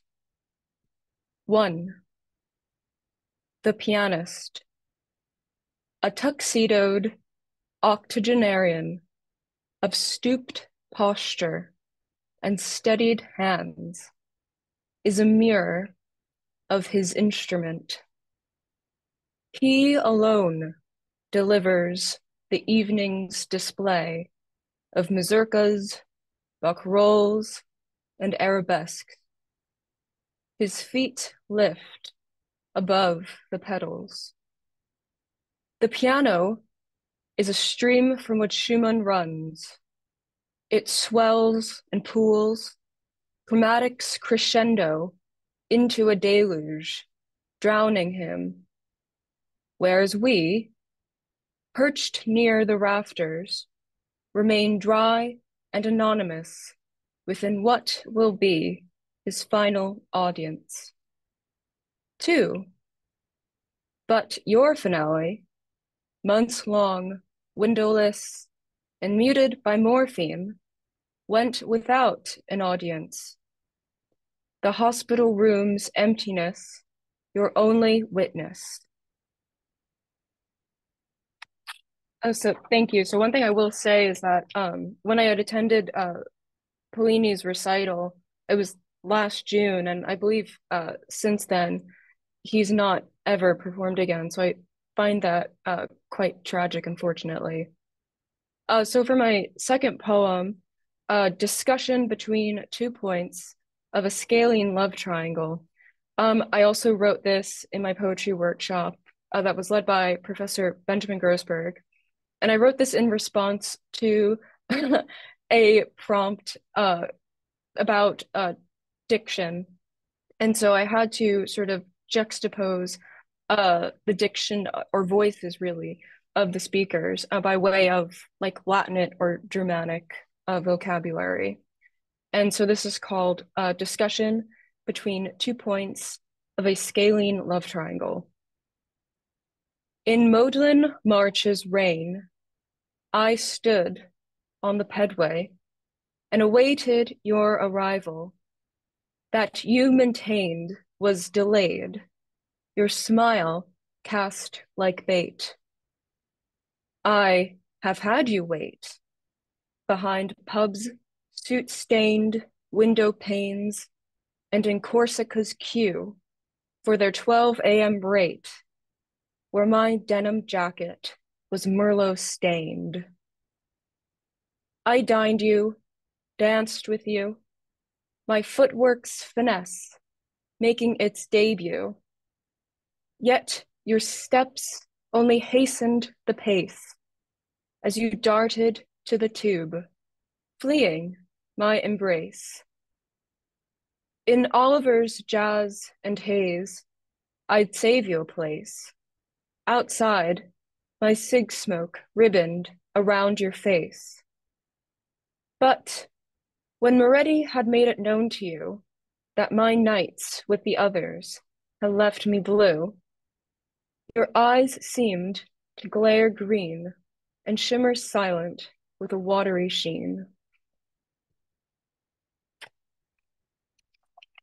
1. The pianist. A tuxedoed octogenarian of stooped posture and steadied hands is a mirror of his instrument. He alone delivers the evening's display of mazurkas, barcarolles, and arabesques. His feet lift above the pedals. The piano is a stream from which Schumann runs. It swells and pools, chromatics crescendo into a deluge, drowning him. Whereas we, perched near the rafters, remain dry and anonymous within what will be his final audience. 2. But your finale, months-long, windowless, and muted by morphine, went without an audience. The hospital room's emptiness, your only witness. Oh, so thank you. So one thing I will say is that when I had attended Polini's recital, it was last June, and I believe since then he's not ever performed again. So I find that quite tragic, unfortunately. So for my second poem, discussion between 2 points of a scalene love triangle. I also wrote this in my poetry workshop that was led by Professor Benjamin Grossberg. And I wrote this in response to a prompt about diction. And so I had to sort of juxtapose the diction or voices really of the speakers by way of like Latinate or Germanic vocabulary. And so this is called discussion between 2 points of a scalene love triangle. In Magdalen March's reign, I stood on the pedway and awaited your arrival. That you maintained was delayed, your smile cast like bait. I have had you wait behind pubs, soot-stained window panes, and in Corsica's queue for their 12 a.m. rate, where my denim jacket was Merlot stained. I dined you, danced with you, my footwork's finesse making its debut. Yet your steps only hastened the pace as you darted to the tube, fleeing my embrace. In Oliver's jazz and haze, I'd save you a place. Outside, my cig smoke ribboned around your face. But when Moretti had made it known to you that my nights with the others had left me blue, your eyes seemed to glare green and shimmer silent with a watery sheen.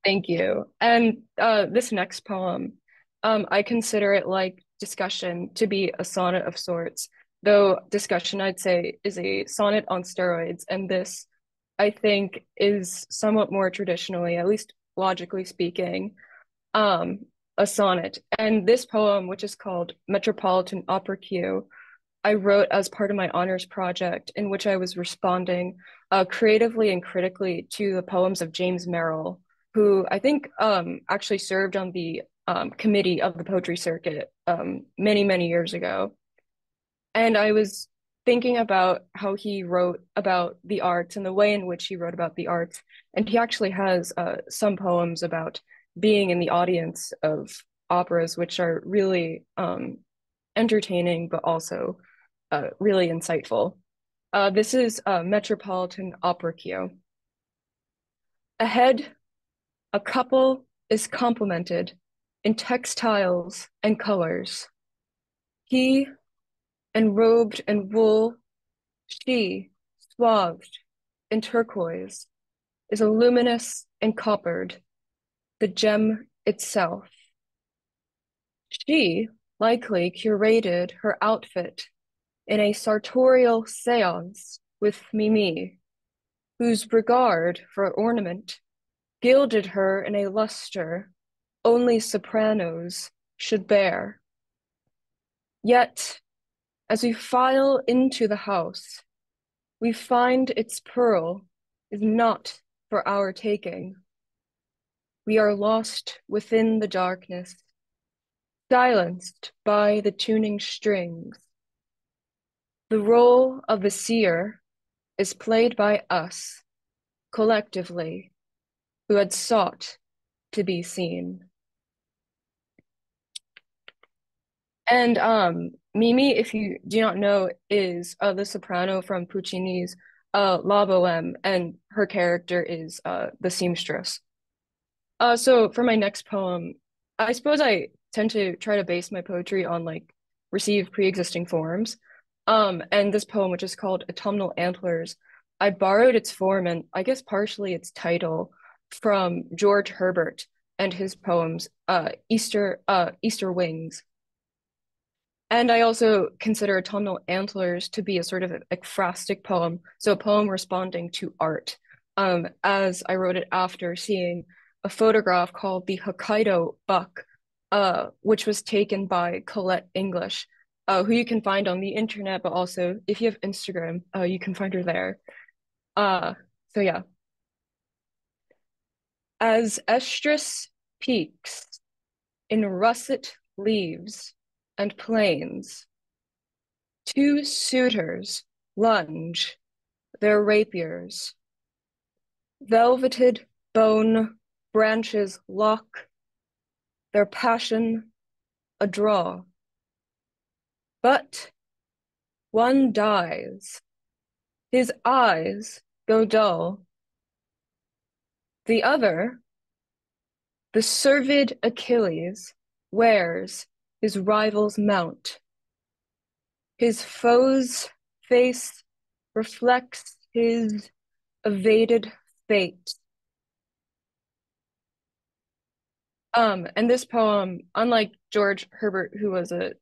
Thank you. And this next poem, I consider it like discussion to be a sonnet of sorts, though discussion, I'd say, is a sonnet on steroids. And this, I think, is somewhat more traditionally, at least logically speaking, a sonnet. And this poem, which is called Metropolitan Opera Queue, I wrote as part of my honors project in which I was responding creatively and critically to the poems of James Merrill, who I think actually served on the committee of the poetry circuit many, many years ago. And I was thinking about how he wrote about the arts and the way in which he wrote about the arts. And he actually has some poems about being in the audience of operas, which are really entertaining, but also really insightful. This is Metropolitan Opera Queue. Ahead, a couple is complimented in textiles and colors. He enrobed in wool, she swathed in turquoise, is a luminous and coppered, the gem itself. She likely curated her outfit in a sartorial seance with Mimi, whose regard for ornament gilded her in a luster only sopranos should bear. Yet, as we file into the house, we find its pearl is not for our taking. We are lost within the darkness, silenced by the tuning strings. The role of the seer is played by us, collectively, who had sought to be seen. And Mimi, if you do not know, is the soprano from Puccini's La Boheme, and her character is the seamstress. So for my next poem, I suppose I tend to try to base my poetry on like received pre-existing forms. And this poem, which is called Autumnal Antlers, I borrowed its form and I guess partially its title from George Herbert and his poems Easter Wings. And I also consider Autumnal Antlers to be a sort of ekphrastic poem, so a poem responding to art, as I wrote it after seeing a photograph called the Hokkaido Buck, which was taken by Colette English, who you can find on the internet, but also if you have Instagram, you can find her there. So yeah. As estrus peaks in russet leaves and plains, two suitors lunge their rapiers. Velveted bone branches lock, their passion a draw. But one dies, his eyes go dull. The other, the cervid Achilles, wears his rival's mount. His foe's face reflects his evaded fate. And this poem, unlike George Herbert, who was a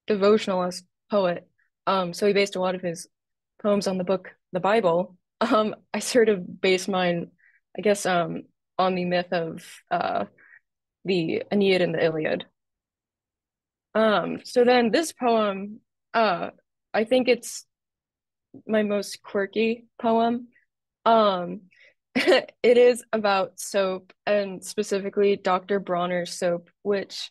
devotionalist poet, so he based a lot of his poems on the book, the Bible, I sort of based mine, I guess, on the myth of the Aeneid and the Iliad. So then this poem, I think it's my most quirky poem. It is about soap, and specifically Dr. Bronner's soap, which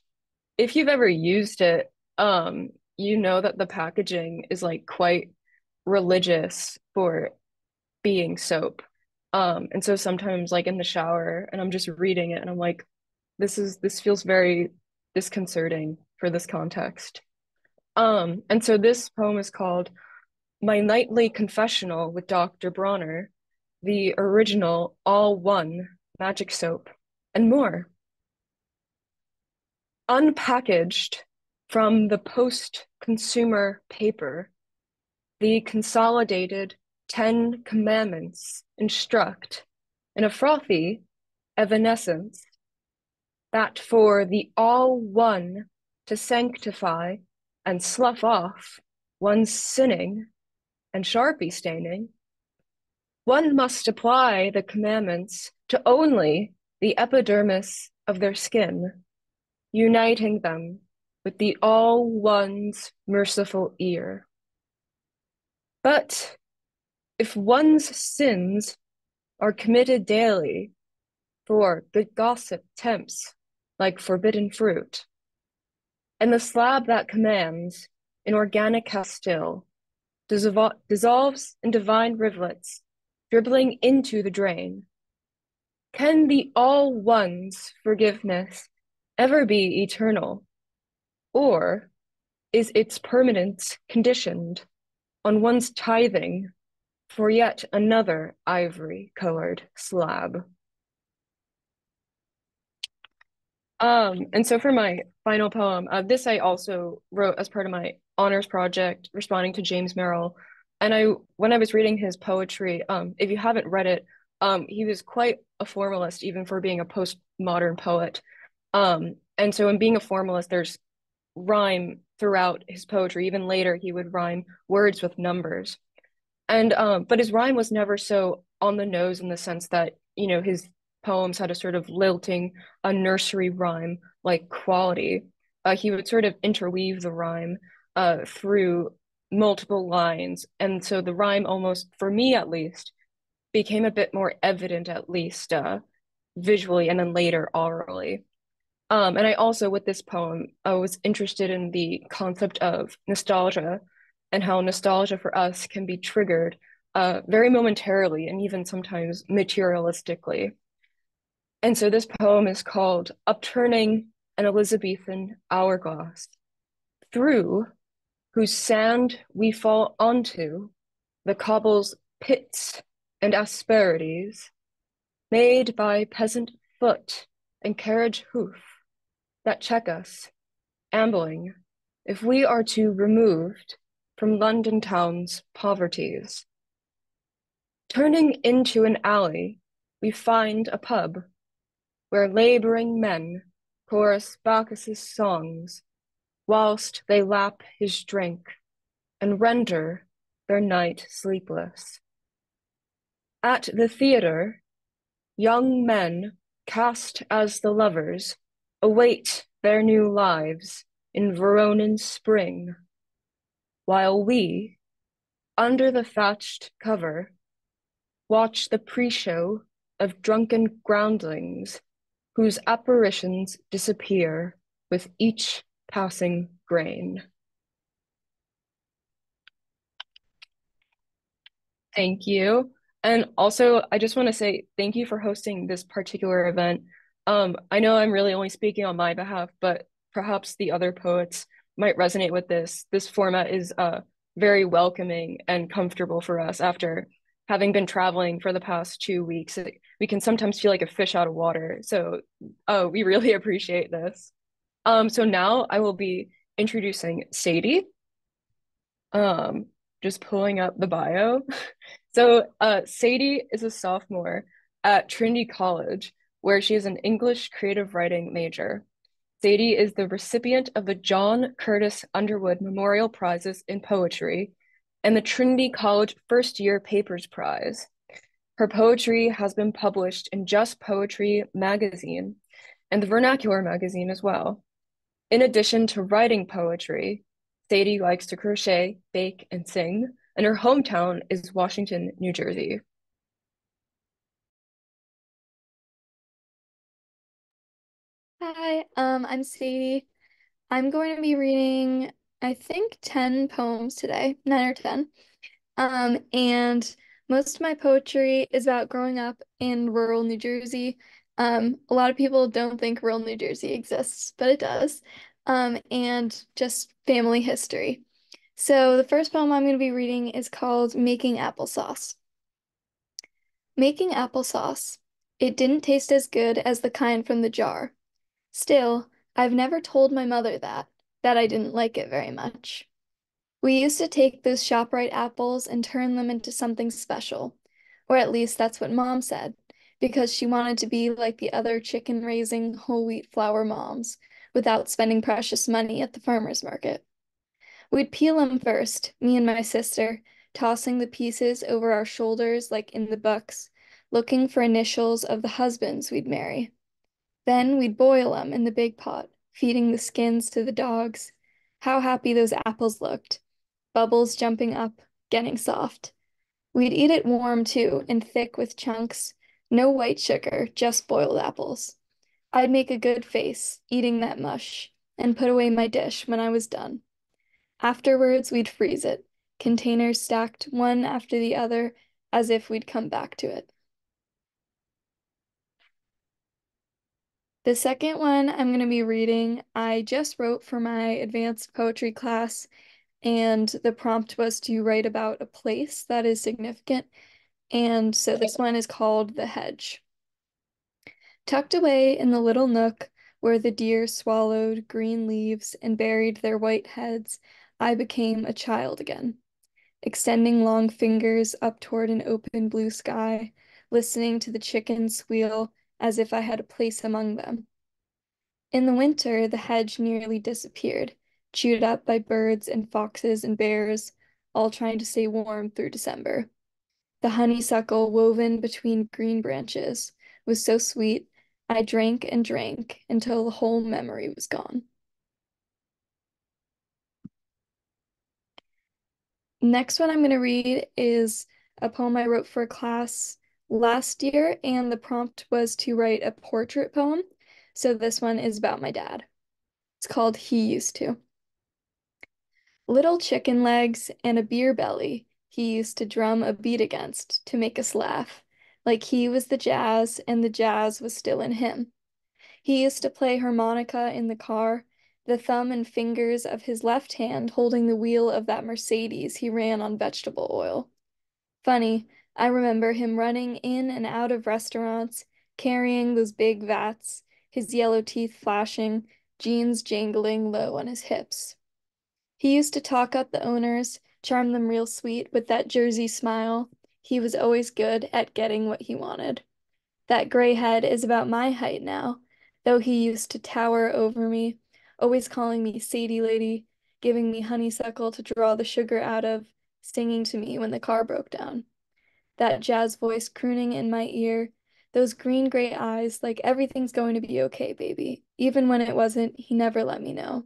if you've ever used it, you know that the packaging is like quite religious for being soap. And so sometimes like in the shower and I'm just reading it and I'm like, this feels very disconcerting for this context. And so this poem is called My Nightly Confessional with Dr. Bronner, the original all one magic soap, and more. Unpackaged from the post-consumer paper, the consolidated 10 Commandments instruct in a frothy evanescence that for the all-one to sanctify and slough off one's sinning and Sharpie staining, one must apply the commandments to only the epidermis of their skin, uniting them with the all-one's merciful ear. But if one's sins are committed daily, for good gossip tempts like forbidden fruit, and the slab that commands in organic Castile dissolves in divine rivulets, dribbling into the drain, can the all-one's forgiveness ever be eternal? Or is its permanence conditioned on one's tithing for yet another ivory-colored slab? And so for my final poem, this I also wrote as part of my honors project, responding to James Merrill. And when I was reading his poetry, if you haven't read it, he was quite a formalist, even for being a postmodern poet. And so in being a formalist, there's rhyme throughout his poetry. Even later, he would rhyme words with numbers. And but his rhyme was never so on the nose in the sense that, you know, his poems had a sort of lilting, a nursery rhyme like quality. He would sort of interweave the rhyme through multiple lines. And so the rhyme almost, for me at least, became a bit more evident, at least visually and then later orally. And I also, with this poem, I was interested in the concept of nostalgia and how nostalgia for us can be triggered very momentarily and even sometimes materialistically. And so this poem is called Upturning an Elizabethan Hourglass. through whose sand we fall onto the cobble's pits and asperities, made by peasant foot and carriage hoof, that check us, ambling, if we are too removed from London town's poverties. Turning into an alley, we find a pub where laboring men chorus Bacchus's songs whilst they lap his drink and render their night sleepless. At the theatre, young men cast as the lovers await their new lives in Veronan spring, while we, under the thatched cover, watch the pre-show of drunken groundlings whose apparitions disappear with each passing grain. Thank you. And also, I just want to say thank you for hosting this particular event. I know I'm really only speaking on my behalf, but perhaps the other poets might resonate with this. This format is very welcoming and comfortable for us after having been traveling for the past 2 weeks. We can sometimes feel like a fish out of water. So we really appreciate this. So now I will be introducing Sadie. Just pulling up the bio. So Sadie is a sophomore at Trinity College, where she is an English creative writing major. Sadie is the recipient of the John Curtis Underwood Memorial Prizes in Poetry and the Trinity College First Year Papers Prize. Her poetry has been published in Just Poetry magazine and the Vernacular magazine as well. In addition to writing poetry, Sadie likes to crochet, bake, and sing, and her hometown is Washington, New Jersey. Hi, I'm Sadie. I'm going to be reading, I think, 10 poems today, 9 or 10. And most of my poetry is about growing up in rural New Jersey. A lot of people don't think rural New Jersey exists, but it does. And just family history. So the first poem I'm going to be reading is called Making Applesauce. Making applesauce. It didn't taste as good as the kind from the jar. Still, I've never told my mother that I didn't like it very much. We used to take those ShopRite apples and turn them into something special, or at least that's what Mom said, because she wanted to be like the other chicken-raising whole wheat flour moms without spending precious money at the farmer's market. We'd peel them first, me and my sister, tossing the pieces over our shoulders like in the books, looking for initials of the husbands we'd marry. Then we'd boil them in the big pot, feeding the skins to the dogs. How happy those apples looked. Bubbles jumping up, getting soft. We'd eat it warm too, and thick with chunks. No white sugar, just boiled apples. I'd make a good face, eating that mush, and put away my dish when I was done. Afterwards, we'd freeze it, containers stacked one after the other, as if we'd come back to it. The second one I'm going to be reading, I just wrote for my advanced poetry class, and the prompt was to write about a place that is significant. And so this one is called The Hedge. Tucked away in the little nook where the deer swallowed green leaves and buried their white heads, I became a child again, extending long fingers up toward an open blue sky, listening to the chickens squeal as if I had a place among them. In the winter, the hedge nearly disappeared, chewed up by birds and foxes and bears, all trying to stay warm through December. The honeysuckle woven between green branches was so sweet, I drank and drank until the whole memory was gone. Next one I'm going to read is a poem I wrote for a class last year, and the prompt was to write a portrait poem. So this one is about my dad. It's called He Used To. Little chicken legs and a beer belly he used to drum a beat against to make us laugh, like he was the jazz and the jazz was still in him. He used to play harmonica in the car, the thumb and fingers of his left hand holding the wheel of that Mercedes he ran on vegetable oil. Funny, I remember him running in and out of restaurants, carrying those big vats, his yellow teeth flashing, jeans jangling low on his hips. He used to talk up the owners, charm them real sweet with that Jersey smile. He was always good at getting what he wanted. That gray head is about my height now, though he used to tower over me, always calling me Sadie Lady, giving me honeysuckle to draw the sugar out of, singing to me when the car broke down. That jazz voice crooning in my ear, those green-gray eyes like everything's going to be okay, baby. Even when it wasn't, he never let me know.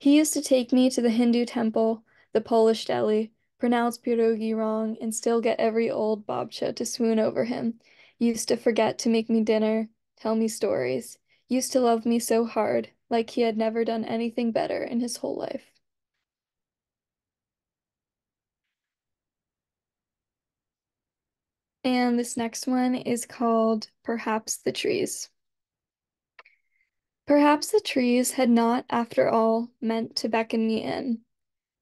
He used to take me to the Hindu temple, the Polish deli, pronounce pierogi wrong, and still get every old babcha to swoon over him. Used to forget to make me dinner, tell me stories. Used to love me so hard, like he had never done anything better in his whole life. And this next one is called Perhaps the Trees. Perhaps the trees had not, after all, meant to beckon me in.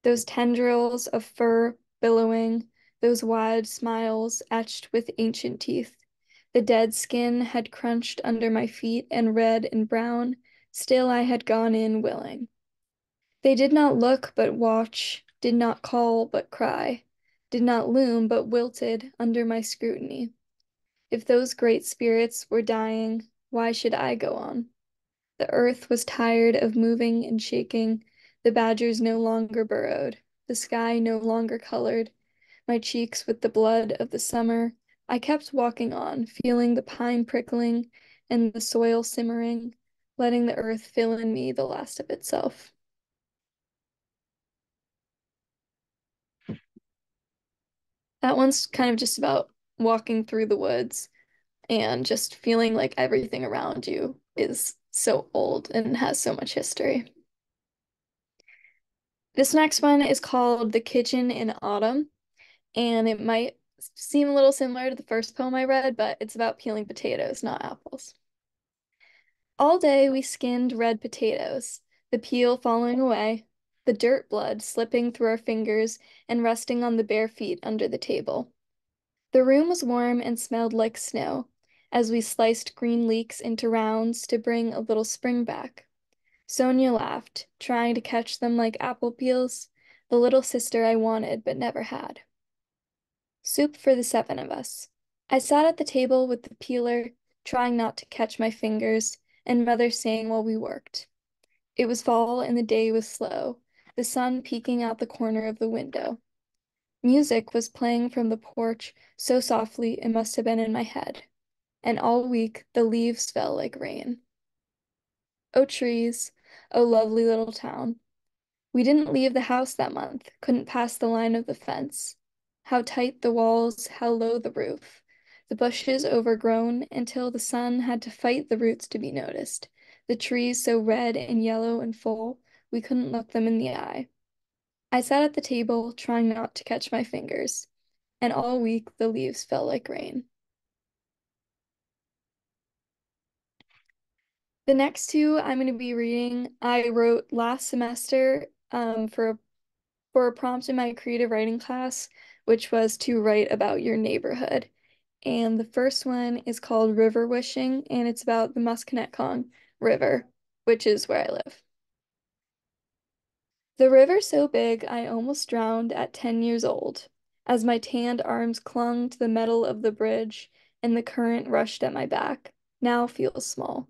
Those tendrils of fur billowing, those wide smiles etched with ancient teeth. The dead skin had crunched under my feet, and red and brown, still I had gone in willing. They did not look but watch, did not call but cry, did not loom but wilted under my scrutiny. If those great spirits were dying, why should I go on? The earth was tired of moving and shaking. The badgers no longer burrowed. The sky no longer colored. My cheeks with the blood of the summer. I kept walking on, feeling the pine prickling and the soil simmering, letting the earth fill in me the last of itself. That one's kind of just about walking through the woods and just feeling like everything around you is so old and has so much history. This next one is called The Kitchen in Autumn, and it might seem a little similar to the first poem I read, but it's about peeling potatoes, not apples. All day we skinned red potatoes, the peel falling away, the dirt blood slipping through our fingers and resting on the bare feet under the table. The room was warm and smelled like snow as we sliced green leeks into rounds to bring a little spring back. Sonia laughed, trying to catch them like apple peels, the little sister I wanted but never had. Soup for the 7 of us. I sat at the table with the peeler, trying not to catch my fingers, and Mother sang while we worked. It was fall and the day was slow, the sun peeking out the corner of the window. Music was playing from the porch so softly it must have been in my head, and all week the leaves fell like rain. Oh, trees, oh, lovely little town. We didn't leave the house that month, couldn't pass the line of the fence. How tight the walls, how low the roof. The bushes overgrown until the sun had to fight the roots to be noticed. The trees so red and yellow and full, we couldn't look them in the eye. I sat at the table, trying not to catch my fingers, and all week the leaves fell like rain. The next two I'm going to be reading, I wrote last semester for a prompt in my creative writing class, which was to write about your neighborhood. And the first one is called River Wishing, and it's about the Musconetcong River, which is where I live. The river so big I almost drowned at 10 years old, as my tanned arms clung to the metal of the bridge and the current rushed at my back, now feels small.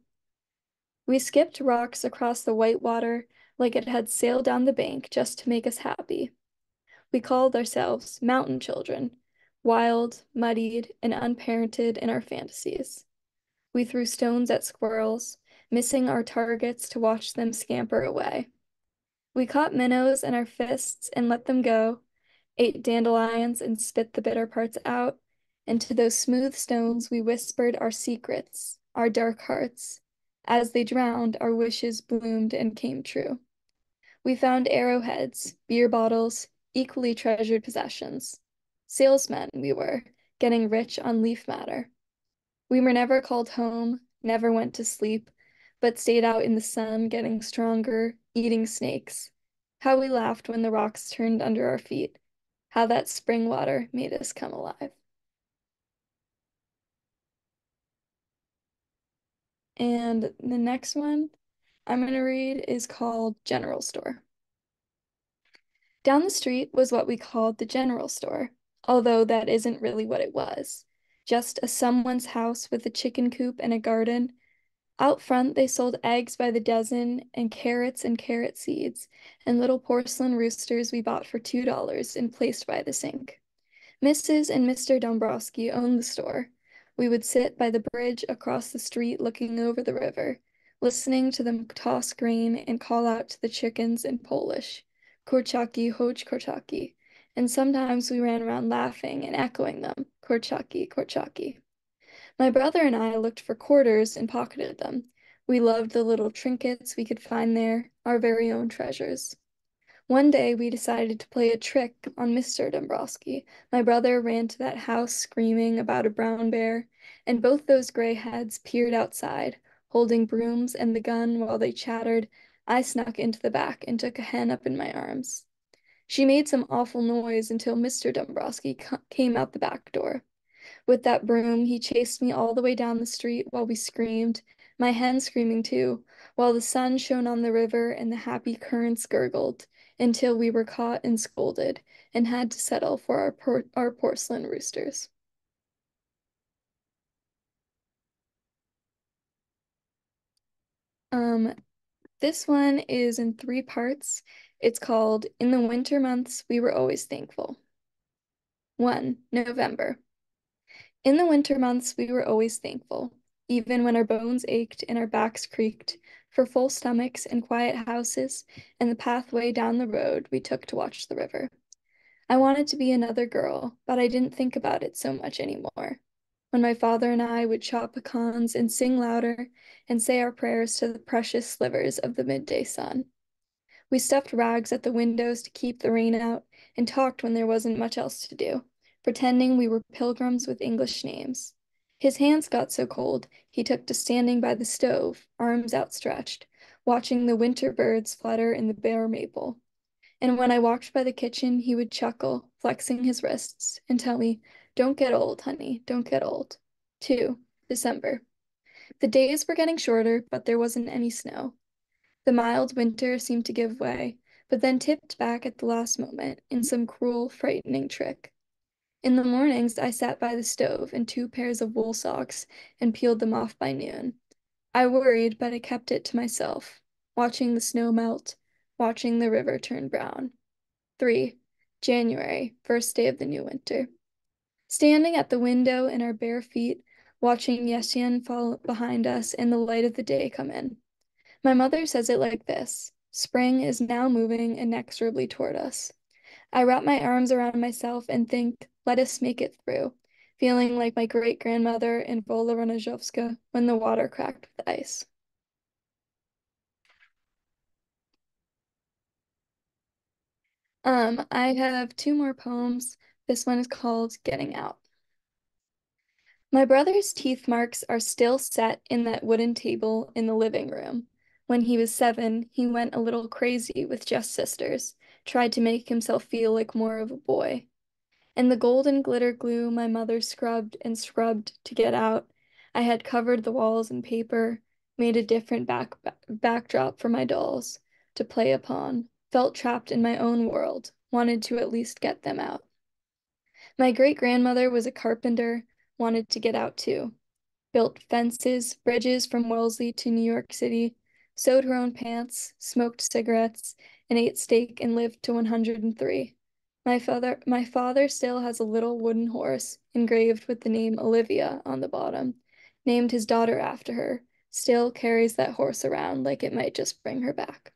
We skipped rocks across the white water like it had sailed down the bank just to make us happy. We called ourselves mountain children, wild, muddied, and unparented in our fantasies. We threw stones at squirrels, missing our targets to watch them scamper away. We caught minnows in our fists and let them go, ate dandelions and spit the bitter parts out, and to those smooth stones we whispered our secrets, our dark hearts. As they drowned, our wishes bloomed and came true. We found arrowheads, beer bottles, equally treasured possessions. Salesmen we were, getting rich on leaf matter. We were never called home, never went to sleep, but stayed out in the sun, getting stronger, eating snakes. How we laughed when the rocks turned under our feet. How that spring water made us come alive. And the next one I'm going to read is called General Store. Down the street was what we called the general store, although that isn't really what it was. Just a someone's house with a chicken coop and a garden. Out front, they sold eggs by the dozen and carrot seeds and little porcelain roosters we bought for $2 and placed by the sink. Mrs. and Mr. Dombrowski owned the store. We would sit by the bridge across the street looking over the river, listening to them toss grain and call out to the chickens in Polish, Kurczaki, chodź Kurczaki, and sometimes we ran around laughing and echoing them, Kurczaki, Kurczaki. My brother and I looked for quarters and pocketed them. We loved the little trinkets we could find there, our very own treasures. One day we decided to play a trick on Mr. Dombrowski. My brother ran to that house screaming about a brown bear, and both those gray heads peered outside, holding brooms and the gun while they chattered. I snuck into the back and took a hen up in my arms. She made some awful noise until Mr. Dombrowski came out the back door. With that broom, he chased me all the way down the street while we screamed, my hen screaming too, while the sun shone on the river and the happy currents gurgled, until we were caught and scolded and had to settle for our porcelain roosters. This one is in 3 parts. It's called In the Winter Months We Were Always Thankful. 1. November. In the winter months we were always thankful, even when our bones ached and our backs creaked, for full stomachs and quiet houses and the pathway down the road we took to watch the river. I wanted to be another girl, but I didn't think about it so much anymore. When my father and I would chop pecans and sing louder and say our prayers to the precious slivers of the midday sun. We stuffed rags at the windows to keep the rain out and talked when there wasn't much else to do, pretending we were pilgrims with English names. His hands got so cold, he took to standing by the stove, arms outstretched, watching the winter birds flutter in the bare maple. And when I walked by the kitchen, he would chuckle, flexing his wrists, and tell me, "Don't get old, honey, don't get old." 2. December. The days were getting shorter, but there wasn't any snow. The mild winter seemed to give way, but then tipped back at the last moment in some cruel, frightening trick. In the mornings, I sat by the stove in 2 pairs of wool socks and peeled them off by noon. I worried, but I kept it to myself, watching the snow melt, watching the river turn brown. 3. January, first day of the new winter. Standing at the window in our bare feet, watching Yessian fall behind us and the light of the day come in. My mother says it like this: spring is now moving inexorably toward us. I wrap my arms around myself and think, let us make it through, feeling like my great-grandmother in Wola Ranajowska when the water cracked with ice. I have 2 more poems. This one is called Getting Out. My brother's teeth marks are still set in that wooden table in the living room. When he was 7, he went a little crazy with just sisters, tried to make himself feel like more of a boy. And the golden glitter glue my mother scrubbed and scrubbed to get out, I had covered the walls in paper, made a different backdrop for my dolls to play upon, felt trapped in my own world, wanted to at least get them out. My great-grandmother was a carpenter, wanted to get out too. Built fences, bridges from Wellesley to New York City, sewed her own pants, smoked cigarettes, and ate steak and lived to 103. My father still has a little wooden horse engraved with the name Olivia on the bottom, named his daughter after her, still carries that horse around like it might just bring her back.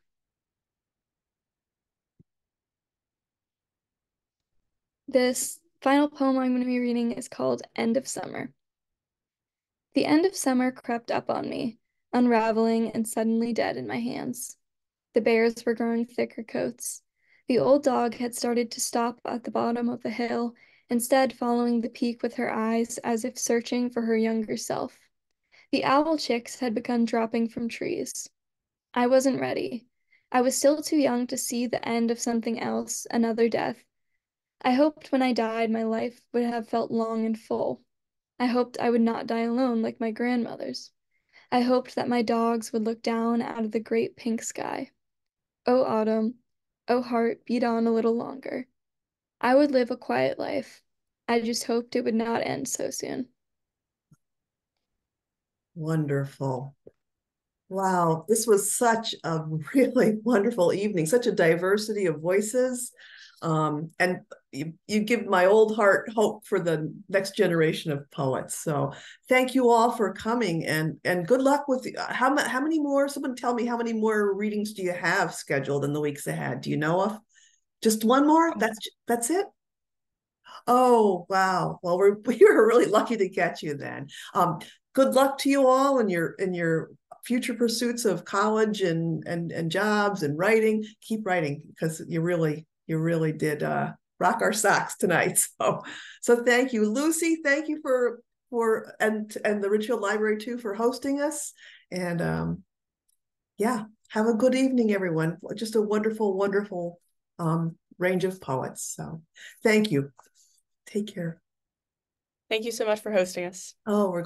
This final poem I'm going to be reading is called End of Summer. The end of summer crept up on me, unraveling and suddenly dead in my hands. The bears were growing thicker coats. The old dog had started to stop at the bottom of the hill, instead following the peak with her eyes as if searching for her younger self. The owl chicks had begun dropping from trees. I wasn't ready. I was still too young to see the end of something else, another death. I hoped when I died, my life would have felt long and full. I hoped I would not die alone like my grandmother's. I hoped that my dogs would look down out of the great pink sky. Oh, autumn, oh, heart, beat on a little longer. I would live a quiet life. I just hoped it would not end so soon. Wonderful. Wow, this was such a really wonderful evening, such a diversity of voices. And you give my old heart hope for the next generation of poets. So thank you all for coming, and good luck with how many more, someone tell me, how many more readings do you have scheduled in the weeks ahead? Do you know of? Just one more? That's it? Oh, wow. Well, we were really lucky to get you then. Good luck to you all in your future pursuits of college and jobs and writing. Keep writing, because you really did rock our socks tonight. So thank you, Lucy. Thank you and the Ridgefield Library too for hosting us. And yeah, have a good evening, everyone. Just a wonderful, wonderful range of poets. So thank you. Take care. Thank you so much for hosting us. Oh, we're